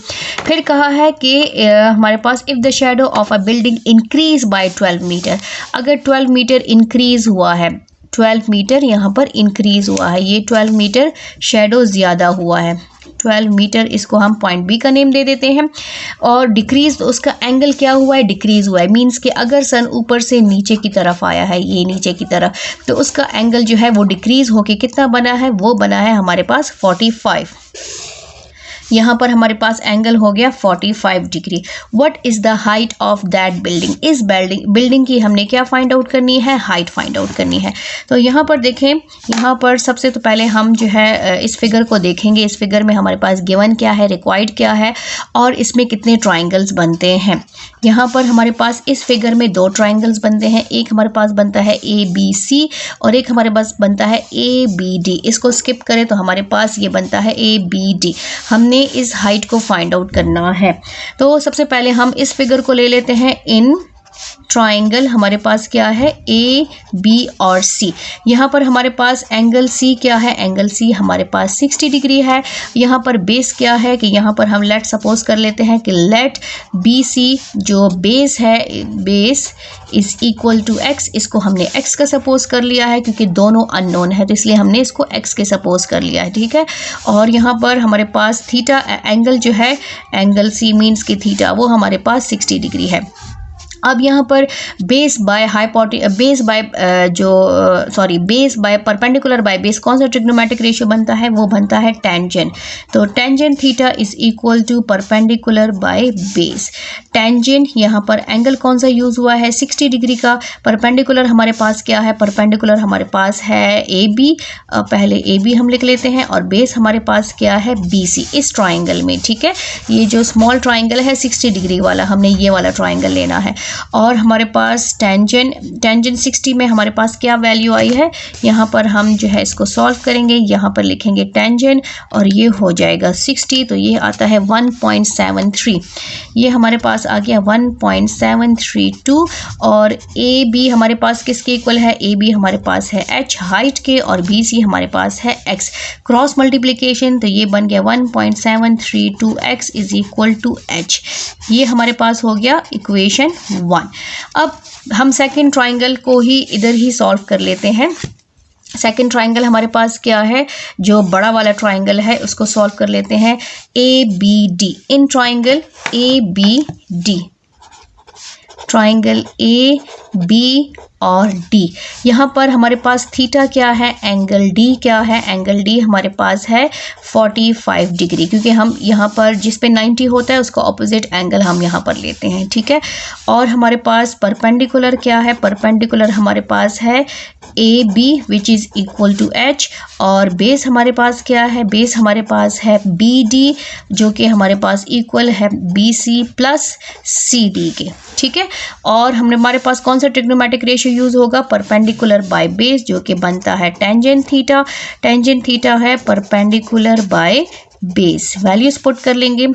फिर कहा है कि हमारे पास if the shadow of a building increase by 12 metre, अगर 12 मीटर इंक्रीज हुआ है, 12 मीटर यहाँ पर इंक्रीज हुआ है, ये 12 मीटर शेडो ज़्यादा हुआ है, 12 मीटर, इसको हम पॉइंट B का नेम दे देते हैं। और डिक्रीज, तो उसका एंगल क्या हुआ है, डिक्रीज हुआ है, मींस कि अगर सन ऊपर से नीचे की तरफ आया है, ये नीचे की तरफ, तो उसका एंगल जो है वो डिक्रीज होके कितना बना है, वो बना है हमारे पास 45। यहाँ पर हमारे पास एंगल हो गया 45 degree. What is the height of that building, इस बिल्डिंग की हमने क्या फाइंड आउट करनी है, हाइट फाइंड आउट करनी है। तो यहाँ पर देखें, यहाँ पर सबसे तो पहले हम जो है इस फिगर को देखेंगे, इस फिगर में हमारे पास गिवन क्या है, रिक्वायर्ड क्या है और इसमें कितने ट्राइंगल्स बनते हैं। यहाँ पर हमारे पास इस फिगर में 2 ट्राइंगल्स बनते हैं, एक हमारे पास बनता है ABC और एक हमारे पास बनता है ABD। इसको स्किप करें तो हमारे पास ये बनता है ABD। हमने इस हाइट को फाइंड आउट करना है। तो सबसे पहले हम इस फिगर को ले लेते हैं इन ट्राइंगल। हमारे पास क्या है, A, B और C। यहाँ पर हमारे पास एंगल C क्या है, एंगल C हमारे पास 60 डिग्री है। यहाँ पर बेस क्या है कि यहाँ पर हम लेट सपोज कर लेते हैं कि लेट BC जो बेस है, base is equal to x, इसको हमने x का सपोज कर लिया है क्योंकि दोनों अननोन है, तो इसलिए हमने इसको x के सपोज कर लिया है, ठीक है। और यहाँ पर हमारे पास थीटा एंगल जो है, एंगल C मीन्स कि थीटा, वो हमारे पास 60 डिग्री है। अब यहाँ पर base by perpendicular by base कौन सा ट्रिग्नोमेट्रिक रेशियो बनता है, वो बनता है टेंजेंट। तो tangent theta is equal to perpendicular by base. Tangent यहाँ पर एंगल कौन सा यूज़ हुआ है, 60 डिग्री का। परपेंडिकुलर हमारे पास क्या है, परपेंडिकुलर हमारे पास है AB, पहले AB हम लिख लेते हैं, और बेस हमारे पास क्या है BC इस ट्राइंगल में, ठीक है। ये जो स्मॉल ट्राइंगल है 60 डिग्री वाला, हमने ये वाला ट्राइंगल लेना है। और हमारे पास टेंजेंट 60 में हमारे पास क्या वैल्यू आई है, यहाँ पर हम जो है इसको सॉल्व करेंगे, यहाँ पर लिखेंगे टेंजेंट और ये हो जाएगा 60, तो ये आता है 1.73, ये हमारे पास आ गया 1.732। और AB हमारे पास किसके इक्वल है, AB हमारे पास है H हाइट के और BC हमारे पास है X। क्रॉस मल्टीप्लिकेशन, तो ये बन गया 1.732x is equal to H। ये हमारे पास हो गया इक्वेशन 1। अब हम सेकंड ट्राइंगल को ही इधर ही सॉल्व कर लेते हैं। सेकंड ट्राइंगल हमारे पास क्या है, जो बड़ा वाला ट्राइंगल है उसको सॉल्व कर लेते हैं। ABD, in triangle ABD, triangle B और डी। यहाँ पर हमारे पास थीटा क्या है, एंगल डी क्या है, एंगल डी हमारे पास है 45 डिग्री, क्योंकि हम यहाँ पर जिस पे 90 होता है उसका ऑपोजिट एंगल हम यहाँ पर लेते हैं, ठीक है। और हमारे पास परपेंडिकुलर क्या है, परपेंडिकुलर हमारे पास है A B which is equal to H, और बेस हमारे पास क्या है, बेस हमारे पास है बी डी जो कि हमारे पास इक्वल है B C plus C D के, ठीक है। और हमारे पास कौन सा ट्रिग्नोमेट्रिक रेशियो यूज़ होगा, परपेंडिकुलर बाय बेस जो कि बनता है टेंजेंट थीटा, टेंजेंट थीटा है perpendicular by base. Values put कर लेंगे,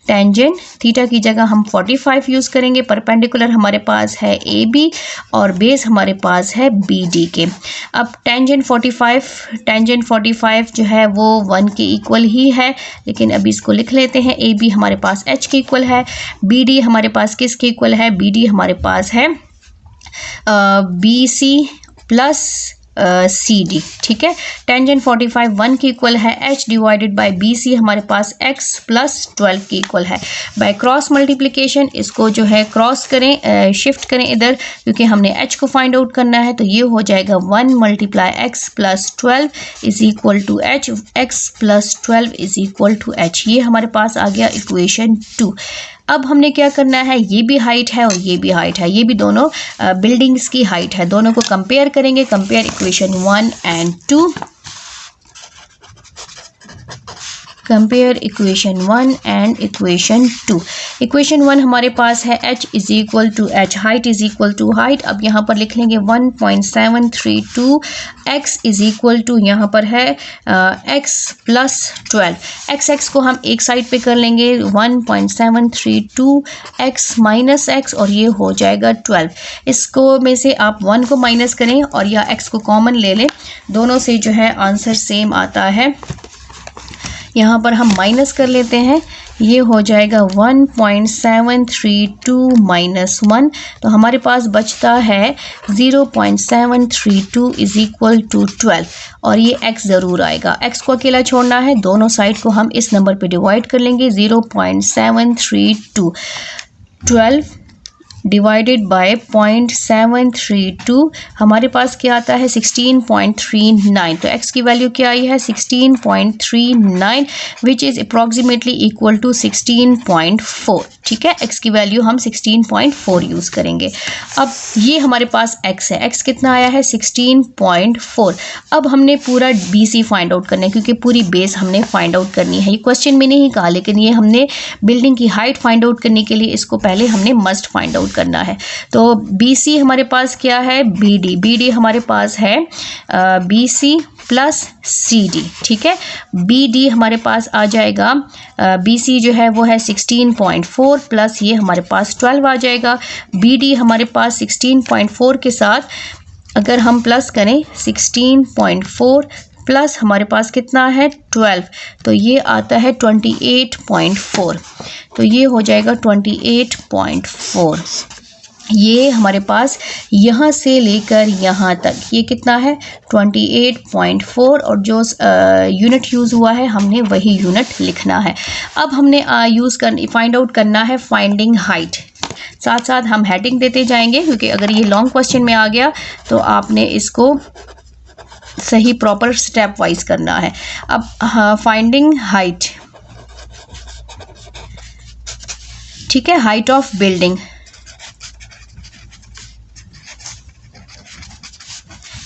टेंजेंट थीटा की जगह हम 45 यूज़ करेंगे, परपेंडिकुलर हमारे पास है ए बी और बेस हमारे पास है बी डी के। अब टेंजेंट 45 जो है वो 1 के इक्वल ही है, लेकिन अभी इसको लिख लेते हैं। ए बी हमारे पास एच के इक्वल है, बी डी हमारे पास किसके इक्वल है, बी डी हमारे पास है B C plus C D, ठीक है। टेंजेंट 45 1 के इक्वल है, H divided by B C हमारे पास एक्स प्लस 12 के इक्वल है। बाय क्रॉस मल्टीप्लिकेशन इसको जो है क्रॉस करें, शिफ्ट करें इधर, क्योंकि हमने एच को फाइंड आउट करना है, तो ये हो जाएगा 1 multiply X plus 12 is equal to H, X plus 12 is equal to H. ये हमारे पास आ गया इक्वेशन 2। अब हमने क्या करना है, ये भी हाइट है और ये भी हाइट है, ये भी दोनों बिल्डिंग्स की हाइट है, दोनों को कंपेयर करेंगे, compare equation 1 and 2, compare equation 1 and equation 2। Equation 1 हमारे पास है h is equal to H, height is equal to height. अब यहाँ पर लिख लेंगे 1.732 x इज इक्वल टू यहाँ पर है x प्लस 12। x को हम एक साइड पे कर लेंगे, 1.732 x माइनस x और ये हो जाएगा 12। इसको में से आप 1 को माइनस करें और या x को कॉमन ले लें, दोनों से जो है आंसर सेम आता है। यहाँ पर हम माइनस कर लेते हैं, ये हो जाएगा 1.732 माइनस 1, तो हमारे पास बचता है 0.732 इज इक्वल टू 12, और ये x ज़रूर आएगा, x को अकेला छोड़ना है, दोनों साइड को हम इस नंबर पे डिवाइड कर लेंगे। 0.732 12 डिवाइडेड बाय 0.732 हमारे पास क्या आता है 16.39, तो x की वैल्यू क्या आई है 16.39 which is approximately equal to 16.4, ठीक है। x की वैल्यू हम 16.4 यूज़ करेंगे। अब ये हमारे पास x है, x कितना आया है 16.4। अब हमने पूरा BC फाइंड आउट करना है, क्योंकि पूरी बेस हमने फाइंड आउट करनी है। ये क्वेश्चन में नहीं कहा, लेकिन ये हमने बिल्डिंग की हाइट फाइंड आउट करने के लिए इसको पहले हमने मस्ट फाइंड आउट करना है। तो BC हमारे पास क्या है, BD हमारे पास है BC प्लस CD, ठीक है। BD हमारे पास आ जाएगा, BC जो है वो है 16.4 प्लस ये हमारे पास 12 आ जाएगा। BD हमारे पास 16.4 के साथ अगर हम प्लस करें 16.4 प्लस हमारे पास कितना है 12, तो ये आता है 28.4, तो ये हो जाएगा 28.4। ये हमारे पास यहाँ से लेकर यहाँ तक ये कितना है 28.4, और जो यूनिट यूज़ हुआ है हमने वही यूनिट लिखना है। अब हमने फाइंड आउट करना है फाइंडिंग हाइट, साथ साथ हम हेडिंग देते जाएंगे, क्योंकि अगर ये लॉन्ग क्वेश्चन में आ गया तो आपने इसको सही प्रॉपर स्टेप वाइज करना है। अब फाइंडिंग हाइट, ठीक है, हाइट ऑफ बिल्डिंग,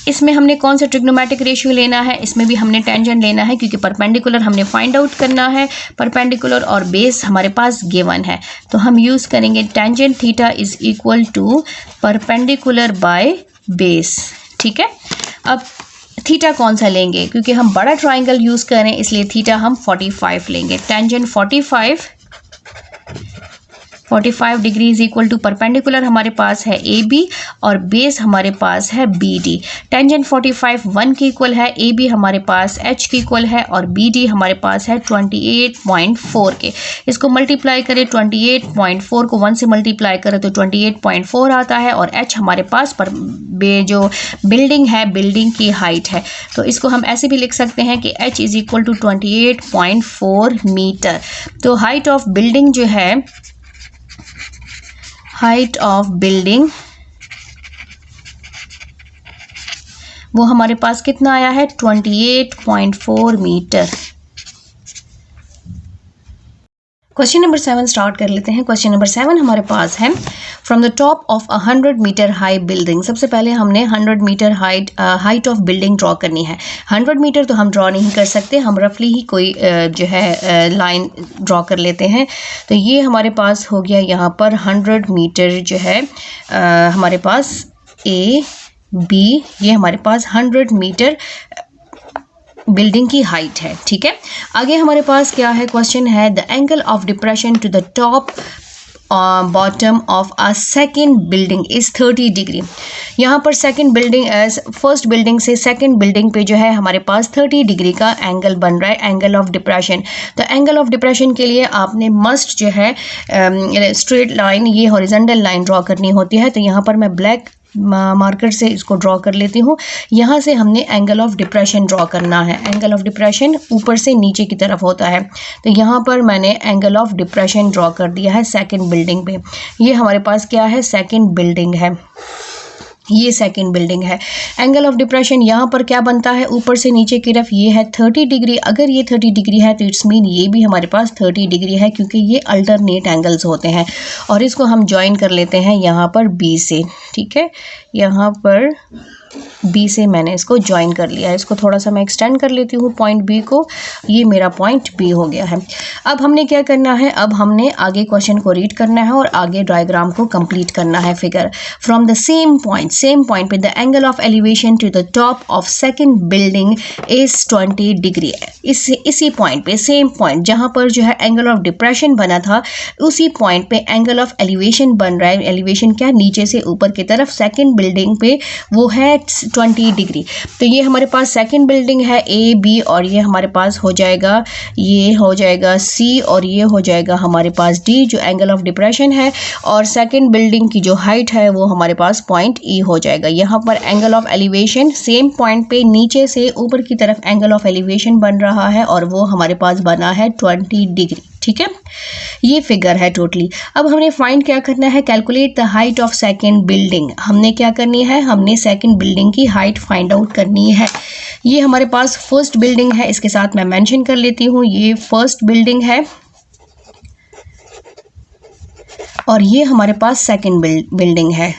इसमें हमने कौन सा ट्रिग्नोमेट्रिक रेशियो लेना है, इसमें भी हमने टेंजेंट लेना है, क्योंकि परपेंडिकुलर हमने फाइंड आउट करना है, परपेंडिकुलर और बेस हमारे पास गिवन है, तो हम यूज़ करेंगे tangent theta is equal to perpendicular by base, ठीक है। अब थीटा कौन सा लेंगे, क्योंकि हम बड़ा ट्राइंगल यूज़ करें इसलिए थीटा हम 45 लेंगे। Tangent 45 degree is equal to perpendicular हमारे पास है AB और बेस हमारे पास है BD। टेंजेंट 45 1 के इक्वल है, AB हमारे पास H के इक्वल है और BD हमारे पास है 28.4 के। इसको मल्टीप्लाई करें, 28.4 को 1 से मल्टीप्लाई करें तो 28.4 आता है, और H हमारे पास जो बिल्डिंग है, बिल्डिंग की हाइट है, तो इसको हम ऐसे भी लिख सकते हैं कि H is equal to 28.4 metre. तो हाइट ऑफ बिल्डिंग जो है, हाइट ऑफ बिल्डिंग वो हमारे पास कितना आया है 28.4 मीटर। क्वेश्चन नंबर 7 स्टार्ट कर लेते हैं। क्वेश्चन नंबर 7 हमारे पास है from the top of 100 metre high building. सबसे पहले हमने 100 metre height of building draw करनी है। 100 मीटर तो हम ड्रॉ नहीं कर सकते, हम रफली ही कोई जो है लाइन ड्रॉ कर लेते हैं। तो ये हमारे पास हो गया यहाँ पर 100 मीटर जो है हमारे पास ए बी, ये हमारे पास 100 मीटर बिल्डिंग की हाइट है। ठीक है, आगे हमारे पास क्या है, क्वेश्चन है the angle of depression to the top bottom of a second building is 30 degree. यहाँ पर सेकेंड बिल्डिंग फर्स्ट बिल्डिंग से सेकेंड बिल्डिंग पे जो है हमारे पास 30 डिग्री का एंगल बन रहा है, एंगल ऑफ डिप्रेशन। तो एंगल ऑफ डिप्रेशन के लिए आपने मस्ट जो है स्ट्रेट लाइन, ये हॉरिजॉन्टल लाइन ड्रॉ करनी होती है। तो यहाँ पर मैं ब्लैक मार्कर से इसको ड्रॉ कर लेती हूँ। यहाँ से हमने एंगल ऑफ डिप्रेशन ड्रॉ करना है। एंगल ऑफ डिप्रेशन ऊपर से नीचे की तरफ होता है। तो यहाँ पर मैंने एंगल ऑफ डिप्रेशन ड्रॉ कर दिया है सेकंड बिल्डिंग पे। ये हमारे पास क्या है, सेकंड बिल्डिंग है, ये सेकंड बिल्डिंग है। एंगल ऑफ डिप्रेशन यहाँ पर क्या बनता है, ऊपर से नीचे की तरफ ये है 30 डिग्री। अगर ये 30 डिग्री है तो इट्स मीन ये भी हमारे पास 30 डिग्री है, क्योंकि ये अल्टरनेट एंगल्स होते हैं। और इसको हम ज्वाइन कर लेते हैं यहाँ पर बी से। ठीक है, यहाँ पर बी से मैंने इसको ज्वाइन कर लिया है। इसको थोड़ा सा मैं एक्सटेंड कर लेती हूँ पॉइंट बी को, ये मेरा पॉइंट बी हो गया है। अब हमने क्या करना है, अब हमने आगे क्वेश्चन को रीड करना है और आगे डायग्राम को कंप्लीट करना है। Figure from the same point पे the angle of elevation to the top of second building is 20 degree. इसी पॉइंट पे, सेम पॉइंट जहाँ पर जो है एंगल ऑफ डिप्रेशन बना था, उसी पॉइंट पे एंगल ऑफ एलिवेशन बन रहा है। एलिवेशन क्या, नीचे से ऊपर की तरफ सेकेंड बिल्डिंग पे वो है 20 डिग्री। तो ये हमारे पास सेकंड बिल्डिंग है ए बी, और ये हमारे पास हो जाएगा, ये हो जाएगा सी, और ये हो जाएगा हमारे पास डी, जो एंगल ऑफ डिप्रेशन है। और सेकंड बिल्डिंग की जो हाइट है वो हमारे पास पॉइंट ई हो जाएगा। यहाँ पर angle of elevation same point पे नीचे से ऊपर की तरफ एंगल ऑफ एलिवेशन बन रहा है, और वो हमारे पास बना है 20 डिग्री। ठीक है, ये फिगर है टोटली। अब हमने फाइंड क्या करना है, calculate the height of second building. हमने क्या करनी है, हमने सेकंड बिल्डिंग की हाइट फाइंड आउट करनी है। ये हमारे पास फर्स्ट बिल्डिंग है, इसके साथ मैं मेंशन कर लेती हूँ, ये फर्स्ट बिल्डिंग है, और ये हमारे पास सेकंड बिल्डिंग है।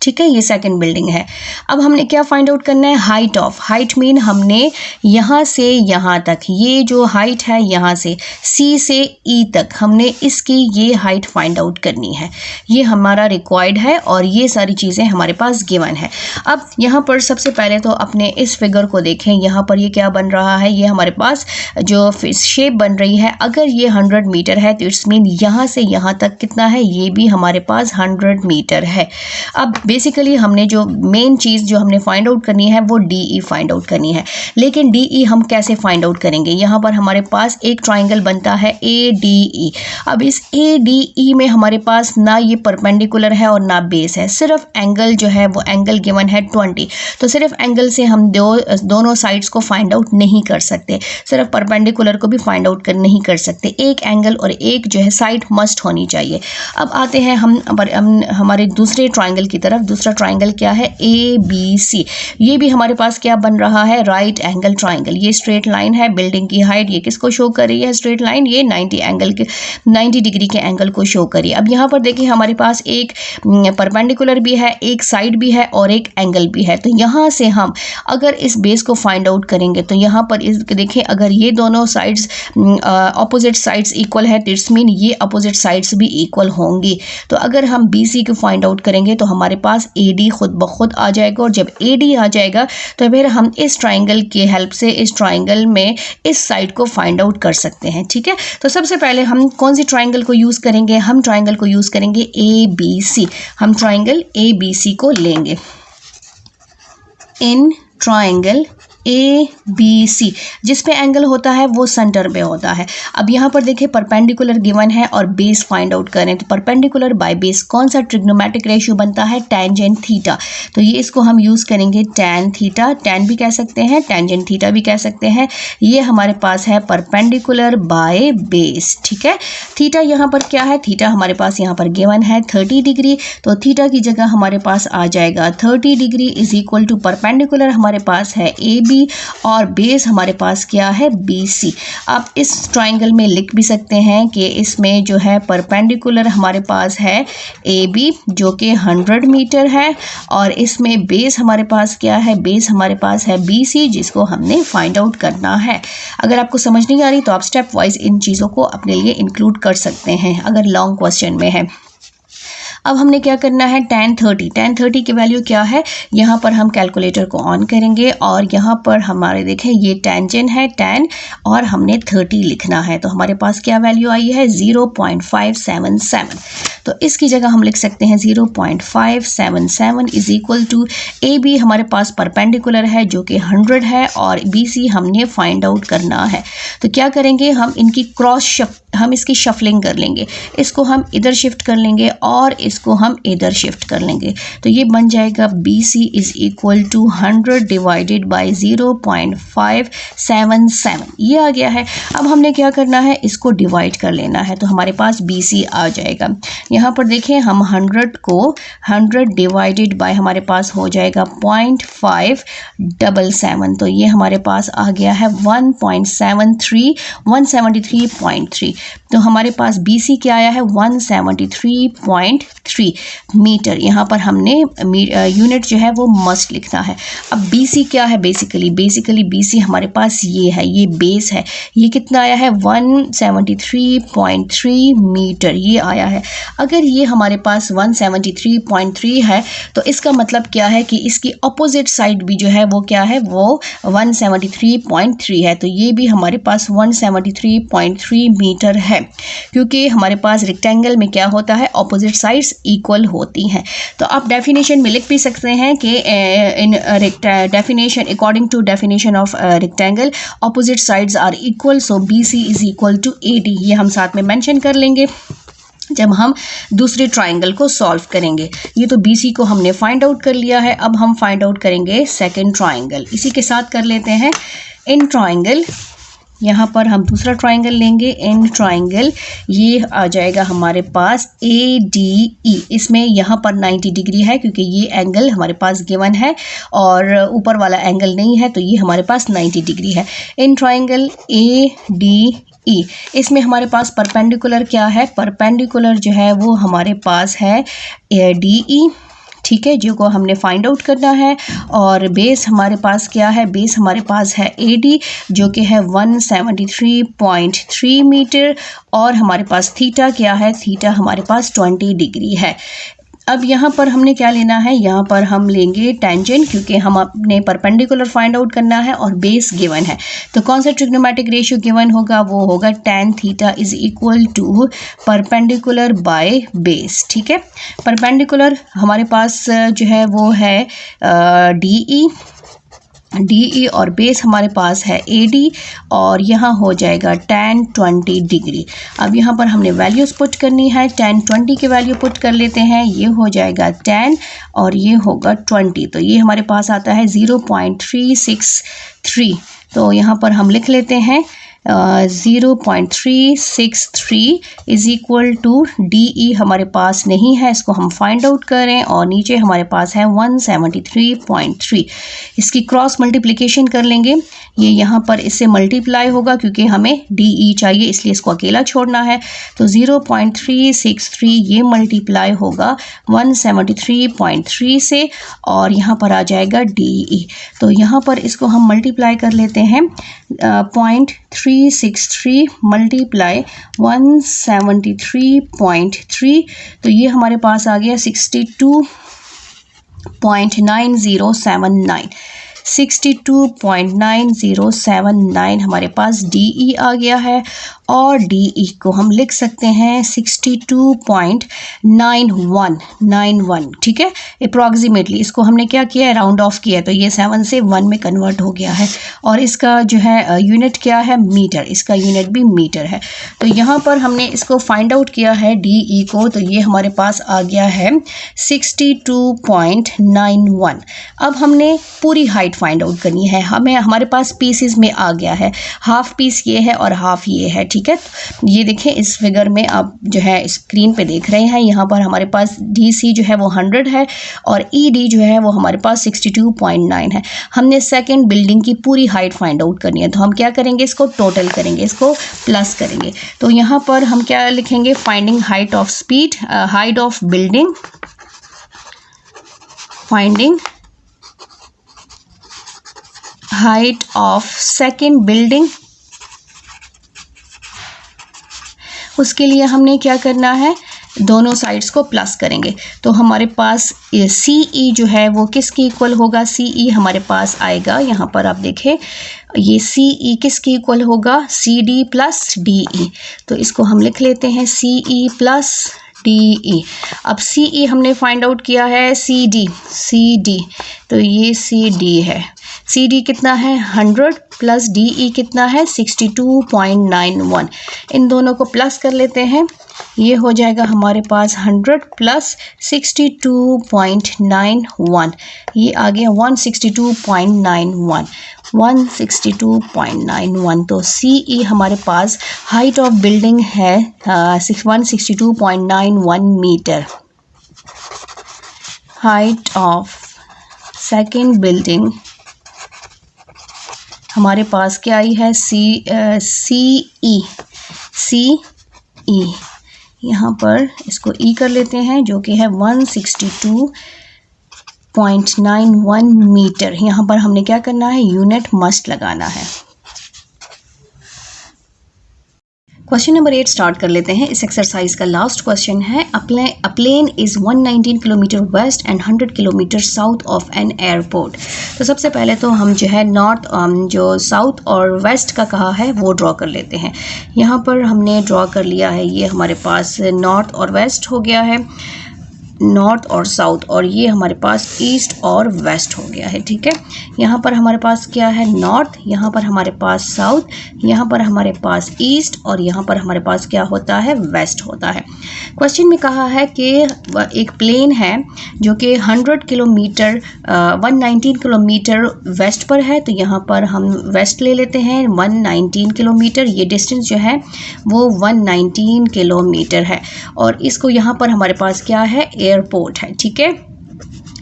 ठीक है, ये सेकंड बिल्डिंग है। अब हमने क्या फाइंड आउट करना है, हाइट ऑफ। हाइट मीन हमने यहाँ से यहाँ तक, ये जो हाइट है यहाँ से सी से ई तक, हमने इसकी ये हाइट फाइंड आउट करनी है। ये हमारा रिक्वायर्ड है, और ये सारी चीज़ें हमारे पास गिवन है। अब यहाँ पर सबसे पहले तो अपने इस फिगर को देखें। यहाँ पर ये क्या बन रहा है, ये हमारे पास जो शेप बन रही है, अगर ये 100 मीटर है तो इट्स मीन यहाँ से यहाँ तक कितना है, ये भी हमारे पास 100 मीटर है। अब बेसिकली हमने जो मेन चीज़ जो हमने फाइंड आउट करनी है वो डी ई फाइंड आउट करनी है। लेकिन डी ई हम कैसे फाइंड आउट करेंगे, यहाँ पर हमारे पास एक ट्राइंगल बनता है ए डी ई। अब इस ए डी ई में हमारे पास ना ये परपेंडिकुलर है और ना बेस है, सिर्फ एंगल जो है वो एंगल गिवन है 20। तो सिर्फ एंगल से हम दोनों साइड्स को फाइंड आउट नहीं कर सकते, सिर्फ परपेंडिकुलर को भी फाइंड आउट नहीं कर सकते। एक एंगल और एक जो है साइड मस्ट होनी चाहिए। अब आते हैं हम हमारे दूसरे ट्राइंगल की तरफ। दूसरा ट्राइंगल क्या है, ए बी सी। ये भी हमारे पास क्या बन रहा है, राइट एंगल ट्राइंगल। ये स्ट्रेट लाइन है, बिल्डिंग की हाइट ये किसको शो कर रही है, स्ट्रेट लाइन, ये 90 डिग्री के एंगल को शो करिए। अब यहाँ पर देखिए हमारे पास एक परपेंडिकुलर भी है, एक साइड भी है, और एक एंगल भी है। तो यहाँ से हम अगर इस बेस को फाइंड आउट करेंगे तो यहाँ पर इस देखिए, अगर ये दोनों साइड्स ऑपोजिट साइड्स इक्वल है तो इट्स मीन ये अपोजिट साइड्स भी इक्वल होंगी। तो अगर हम बी सी को फाइंड आउट करेंगे तो हमारे पास ए डी खुद ब खुद आ जाएगा, और जब ए डी आ जाएगा तो फिर हम इस ट्राइंगल की हेल्प से इस ट्राइंगल में इस साइड को फाइंड आउट कर सकते हैं। ठीक है, तो सबसे पहले हम कौन सी ट्राइंगल को यूज़ करेंगे, हम ट्राइंगल को यूज़ करेंगे ए बी सी। हम ट्राइंगल ए बी सी को लेंगे। इन ट्राइंगल ABC, जिस पे एंगल होता है वो सेंटर पे होता है। अब यहाँ पर देखिए परपेंडिकुलर गिवन है और बेस फाइंड आउट करें, तो परपेंडिकुलर बाय बेस कौन सा ट्रिग्नोमेट्रिक रेशियो बनता है, टेंजेंट थीटा। तो ये इसको हम यूज़ करेंगे टैन थीटा, टैन भी कह सकते हैं, टेंजेंट थीटा भी कह सकते हैं। ये हमारे पास है परपेंडिकुलर बाय बेस, ठीक है। थीटा यहाँ पर क्या है, थीटा हमारे पास यहाँ पर गिवन है 30 डिग्री, तो थीटा की जगह हमारे पास आ जाएगा 30 degree is equal to perpendicular हमारे पास है AB और बेस हमारे पास क्या है BC। आप इस ट्राइंगल में लिख भी सकते हैं कि इसमें जो है परपेंडिकुलर हमारे पास है AB जो कि 100 मीटर है और इसमें बेस हमारे पास क्या है, बेस हमारे पास है BC जिसको हमने फाइंड आउट करना है। अगर आपको समझ नहीं आ रही तो आप स्टेप वाइज इन चीज़ों को अपने लिए इंक्लूड कर सकते हैं अगर लॉन्ग क्वेश्चन में है। अब हमने क्या करना है, tan 30 की वैल्यू क्या है, यहाँ पर हम कैलकुलेटर को ऑन करेंगे और यहाँ पर हमारे देखें ये टेंजेंट है tan और हमने 30 लिखना है, तो हमारे पास क्या वैल्यू आई है 0.577। तो इसकी जगह हम लिख सकते हैं 0.577 इज इक्वल टू AB हमारे पास परपेंडिकुलर है जो कि 100 है और BC हमने फाइंड आउट करना है। तो क्या करेंगे, हम इनकी हम इसकी शफलिंग कर लेंगे, इसको हम इधर शिफ्ट कर लेंगे और इसको हम इधर शिफ्ट कर लेंगे, तो ये बन जाएगा BC is equal to 100 divided by 0.577, ये आ गया है। अब हमने क्या करना है, इसको डिवाइड कर लेना है, तो हमारे पास BC आ जाएगा। यहाँ पर देखें हम 100 को 100 डिवाइडेड बाय हमारे पास हो जाएगा 0.577, तो ये हमारे पास आ गया है 173.3। तो हमारे पास BC क्या आया है 173.3 मीटर। यहाँ पर हमने यूनिट जो है वो मस्ट लिखना है। अब BC क्या है, बेसिकली BC हमारे पास ये है, ये बेस है, ये कितना आया है 173.3 मीटर ये आया है। अगर ये हमारे पास 173.3 है तो इसका मतलब क्या है कि इसकी अपोजिट साइड भी जो है वो क्या है, वो 173.3 है, तो ये भी हमारे पास 173.3 मीटर है, क्योंकि हमारे पास रेक्टेंगल में क्या होता है, ऑपोजिट साइड्स इक्वल होती हैं। तो आप डेफिनेशन में लिख भी सकते हैं कि in definition according to definition of rectangle opposite sides are equal, so BC is equal to AD, ये हम साथ में मेंशन कर लेंगे जब हम दूसरे ट्राइंगल को सॉल्व करेंगे। ये तो BC को हमने फाइंड आउट कर लिया है। अब हम फाइंड आउट करेंगे सेकंड ट्राइंगल, इसी के साथ कर लेते हैं इन ट्राइंगल। यहाँ पर हम दूसरा ट्राइंगल लेंगे, इन ट्राइंगल, ये आ जाएगा हमारे पास ADE। इसमें यहाँ पर 90 डिग्री है क्योंकि ये एंगल हमारे पास गिवन है और ऊपर वाला एंगल नहीं है, तो ये हमारे पास 90 डिग्री है। इन ट्राइंगल ADE, इसमें हमारे पास परपेंडिकुलर क्या है, परपेंडिकुलर जो है वो हमारे पास है DE, ठीक है, जो को हमने फाइंड आउट करना है। और बेस हमारे पास क्या है, बेस हमारे पास है AD जो कि है 173.3 मीटर और हमारे पास थीटा क्या है, थीटा हमारे पास 20 डिग्री है। अब यहाँ पर हमने क्या लेना है, यहाँ पर हम लेंगे टेंजेंट, क्योंकि हम अपने परपेंडिकुलर फाइंड आउट करना है और बेस गिवन है। तो कौन सा ट्रिग्नोमेट्रिक रेशियो गिवन होगा, वो होगा tan theta is equal to perpendicular by base, ठीक है। परपेंडिकुलर हमारे पास जो है वो है DE और बेस हमारे पास है AD और यहाँ हो जाएगा tan 20 डिग्री। अब यहाँ पर हमने वैल्यूज़ पुट करनी है, tan 20 की वैल्यू पुट कर लेते हैं, ये हो जाएगा 10 और ये होगा 20, तो ये हमारे पास आता है 0.363। तो यहाँ पर हम लिख लेते हैं 0.363 इज इक्वल टू DE हमारे पास नहीं है, इसको हम फाइंड आउट करें और नीचे हमारे पास है 173.3। इसकी क्रॉस मल्टीप्लिकेशन कर लेंगे, ये यहाँ पर इससे मल्टीप्लाई होगा क्योंकि हमें DE चाहिए इसलिए इसको अकेला छोड़ना है। तो 0.363 ये मल्टीप्लाई होगा 173.3 से और यहाँ पर आ जाएगा DE। तो यहाँ पर इसको हम मल्टीप्लाई कर लेते हैं 0.363 मल्टीप्लाई 173.3, तो ये हमारे पास आ गया 62.9079। 62.9079 हमारे पास DE आ गया है और DE को हम लिख सकते हैं 62.9191, ठीक है। अप्रॉक्सीमेटली इसको हमने क्या किया है, राउंड ऑफ किया है, तो ये 7 से 1 में कन्वर्ट हो गया है। और इसका जो है यूनिट क्या है, मीटर, इसका यूनिट भी मीटर है। तो यहाँ पर हमने इसको फाइंड आउट किया है DE को, तो ये हमारे पास आ गया है 62.91। अब हमने पूरी हाइट फाइंड आउट करनी है। हमारे पास पीसेस में आ गया है, हाफ पीस ये है और हाफ ये है, ठीक है। तो ये देखें इस फिगर में आप जो है स्क्रीन पे देख रहे हैं, यहाँ पर हमारे पास DC जो है वो 100 है और ED जो है वो हमारे पास 62.9 है। हमने सेकंड बिल्डिंग की पूरी हाइट फाइंड आउट करनी है, तो हम क्या करेंगे, इसको टोटल करेंगे, इसको प्लस करेंगे। तो यहाँ पर हम क्या लिखेंगे, finding height of speed, height of building, finding height of second building. उसके लिए हमने क्या करना है, दोनों साइड्स को प्लस करेंगे। तो हमारे पास CE जो है वो किसके इक्वल होगा, CE हमारे पास आएगा, यहाँ पर आप देखें ये CE किसके इक्वल होगा, CD प्लस DE। तो इसको हम लिख लेते हैं CE प्लस DE। अब CE हमने फाइंड आउट किया है CD, तो ये CD है। CD कितना है 100 प्लस DE कितना है 62.91। इन दोनों को प्लस कर लेते हैं, ये हो जाएगा हमारे पास 100 प्लस 62.91, ये आ गया 162.91। तो CE हमारे पास हाइट ऑफ बिल्डिंग है 162.91 metre. Height of second building हमारे पास क्या आई है, CE। यहाँ पर इसको E कर लेते हैं, जो कि है 162.91 मीटर। यहाँ पर हमने क्या करना है, यूनिट मस्ट लगाना है। क्वेश्चन नंबर 8 स्टार्ट कर लेते हैं। इस एक्सरसाइज का लास्ट क्वेश्चन है, a plane is 119 kilometre west and 100 kilometre south of an airport. तो सबसे पहले तो हम जो है नॉर्थ जो साउथ और वेस्ट का कहा है वो ड्रॉ कर लेते हैं। यहाँ पर हमने ड्रॉ कर लिया है, ये हमारे पास नॉर्थ और वेस्ट हो गया है, नॉर्थ और साउथ, और ये हमारे पास ईस्ट और वेस्ट हो गया है, ठीक है। यहाँ पर हमारे पास क्या है, नॉर्थ, यहाँ पर हमारे पास साउथ, यहाँ पर हमारे पास ईस्ट, और यहाँ पर हमारे पास क्या होता है, वेस्ट होता है। क्वेश्चन में कहा है कि एक प्लेन है जो कि 100 किलोमीटर 119 किलोमीटर वेस्ट पर है, तो यहाँ पर हम वेस्ट ले लेते हैं 119 किलोमीटर। ये डिस्टेंस जो है वो 119 किलोमीटर है, और इसको यहाँ पर हमारे पास क्या है, एयरपोर्ट है, ठीक है।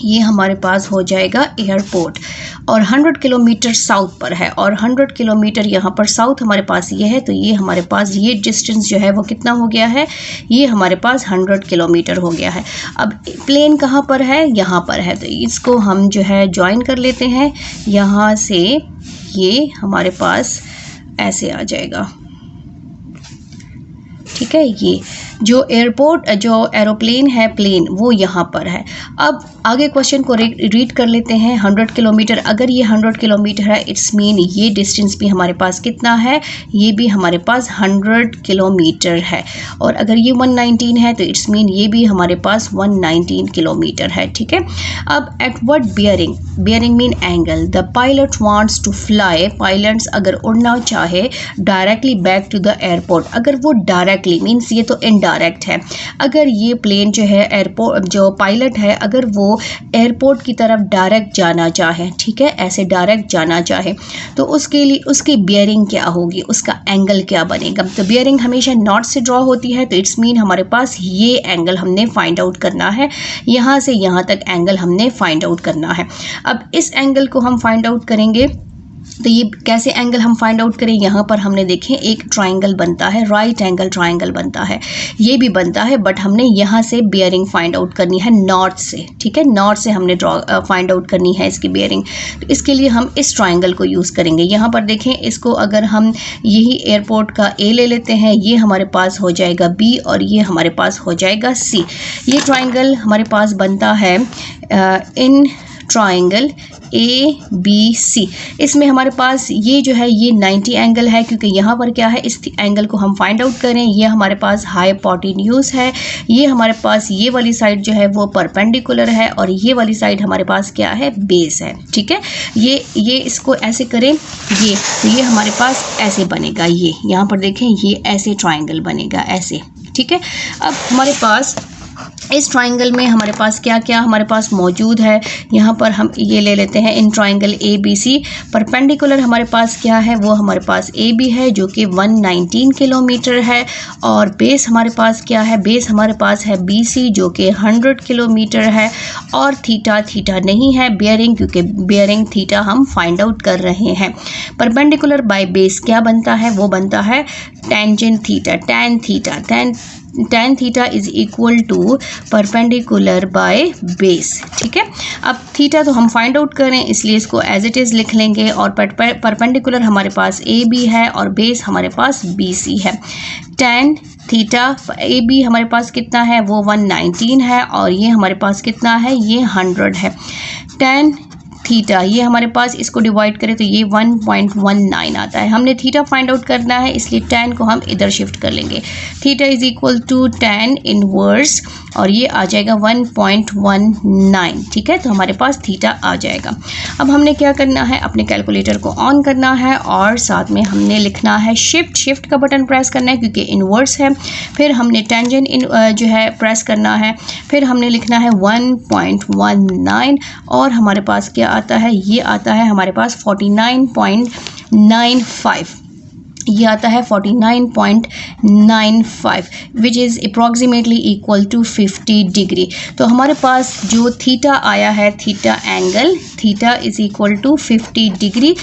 ये हमारे पास हो जाएगा एयरपोर्ट, और 100 किलोमीटर साउथ पर है, और 100 किलोमीटर यहाँ पर साउथ हमारे पास ये है, तो ये हमारे पास ये डिस्टेंस जो है वो कितना हो गया है, ये हमारे पास 100 किलोमीटर हो गया है। अब प्लेन कहाँ पर है, यहाँ पर है, तो इसको हम जो है ज्वाइन कर लेते हैं। यहाँ से ये हमारे पास ऐसे आ जाएगा, ठीक है। ये जो एयरपोर्ट जो एरोप्लेन है प्लेन वो यहाँ पर है। अब आगे क्वेश्चन को रीड कर लेते हैं। 100 किलोमीटर, अगर ये 100 किलोमीटर है, इट्स मीन ये डिस्टेंस भी हमारे पास कितना है, ये भी हमारे पास 100 किलोमीटर है। और अगर ये 119 है तो इट्स मीन ये भी हमारे पास 119 किलोमीटर है, ठीक है। अब at what bearing, bearing mean angle, the pilot wants to fly, pilots अगर उड़ना चाहे directly back to the airport, अगर वो डायरेक्टली मीन्स ये तो इनडायरेक्ट है, अगर ये प्लेन जो है एयरपोर्ट जो पायलट है अगर वो एयरपोर्ट की तरफ डायरेक्ट जाना चाहे, ठीक है, ऐसे डायरेक्ट जाना चाहे, तो उसके लिए उसकी बियरिंग क्या होगी, उसका एंगल क्या बनेगा। तो बियरिंग हमेशा नॉर्थ से ड्रॉ होती है, तो इट्स मीन हमारे पास ये एंगल हमने फाइंड आउट करना है, यहाँ से यहाँ तक एंगल हमने फाइंड आउट करना है। अब इस एंगल को हम फाइंड आउट करेंगे, तो ये कैसे एंगल हम फाइंड आउट करें, यहाँ पर हमने देखें एक ट्राइंगल बनता है, राइट एंगल ट्राइंगल बनता है, ये भी बनता है, बट हमने यहाँ से बियरिंग फाइंड आउट करनी है नॉर्थ से, ठीक है, नॉर्थ से हमने फाइंड आउट करनी है इसकी बियरिंग। तो इसके लिए हम इस ट्राइंगल को यूज़ करेंगे। यहाँ पर देखें, इसको अगर हम यही एयरपोर्ट का ए ले लेते हैं, ये हमारे पास हो जाएगा बी और ये हमारे पास हो जाएगा सी। ये ट्राइंगल हमारे पास बनता है इन ट्राइंगल ABC। इसमें हमारे पास ये जो है ये 90 एंगल है, क्योंकि यहाँ पर क्या है, इस एंगल को हम फाइंड आउट करें। ये हमारे पास हाइपोटेन्यूज है, ये हमारे पास ये वाली साइड जो है वो परपेंडिकुलर है, और ये वाली साइड हमारे पास क्या है, बेस है। ठीक है, ये इसको ऐसे करें, ये हमारे पास ऐसे बनेगा। ये यहाँ पर देखें, ये ऐसे ट्राइंगल बनेगा ऐसे। ठीक है, अब हमारे पास इस ट्राइंगल में हमारे पास क्या क्या हमारे पास मौजूद है, यहाँ पर हम ये ले लेते हैं इन ट्राइंगल ABC। परपेंडिकुलर हमारे पास क्या है, वो हमारे पास AB है जो कि 119 किलोमीटर है, और बेस हमारे पास क्या है, बेस हमारे पास है BC जो कि 100 किलोमीटर है, और थीटा नहीं है, बेयरिंग, क्योंकि बेयरिंग थीटा हम फाइंड आउट कर रहे हैं। परपेंडिकुलर बाय बेस क्या बनता है, वो बनता है tangent theta, tan theta is equal to perpendicular by base. ठीक है, अब थीटा तो हम फाइंड आउट करें, इसलिए इसको एज इट इज़ लिख लेंगे, और परपेंडिकुलर हमारे पास AB है और बेस हमारे पास BC है। tan थीटा AB हमारे पास कितना है, वो 119 है, और ये हमारे पास कितना है, ये 100 है। tan थीटा ये हमारे पास, इसको डिवाइड करें तो ये 1.19 आता है। हमने थीटा फाइंड आउट करना है, इसलिए tan को हम इधर शिफ्ट कर लेंगे। Theta is equal to tan inverse, और ये आ जाएगा 1.19। ठीक है, तो हमारे पास थीटा आ जाएगा। अब हमने क्या करना है, अपने कैलकुलेटर को ऑन करना है, और साथ में हमने लिखना है शिफ्ट का बटन प्रेस करना है, क्योंकि इनवर्स है। फिर हमने टेंजेंट जो है प्रेस करना है, फिर हमने लिखना है 1.19, और हमारे पास क्या आता है, ये आता है हमारे पास 49.95। ये आता है 49.95 which is approximately equal to 50 degree. तो हमारे पास जो थीटा आया है, theta angle, theta is equal to 50 degree.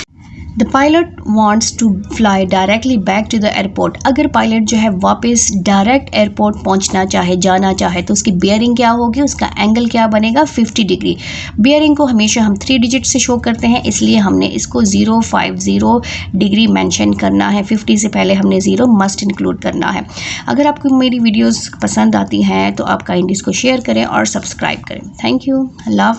The pilot wants to fly directly back to the airport. अगर पायलट जो है वापस डायरेक्ट एयरपोर्ट पहुंचना चाहे, जाना चाहे, तो उसकी बियरिंग क्या होगी, उसका एंगल क्या बनेगा, 50 डिग्री। बियरिंग को हमेशा हम 3 डिजिट से शो करते हैं, इसलिए हमने इसको 050 डिग्री मेंशन करना है। 50 से पहले हमने 0 मस्ट इंक्लूड करना है। अगर आपको मेरी वीडियोज़ पसंद आती हैं तो आप काइंडली इसको शेयर करें और सब्सक्राइब करें। Thank you, Allah.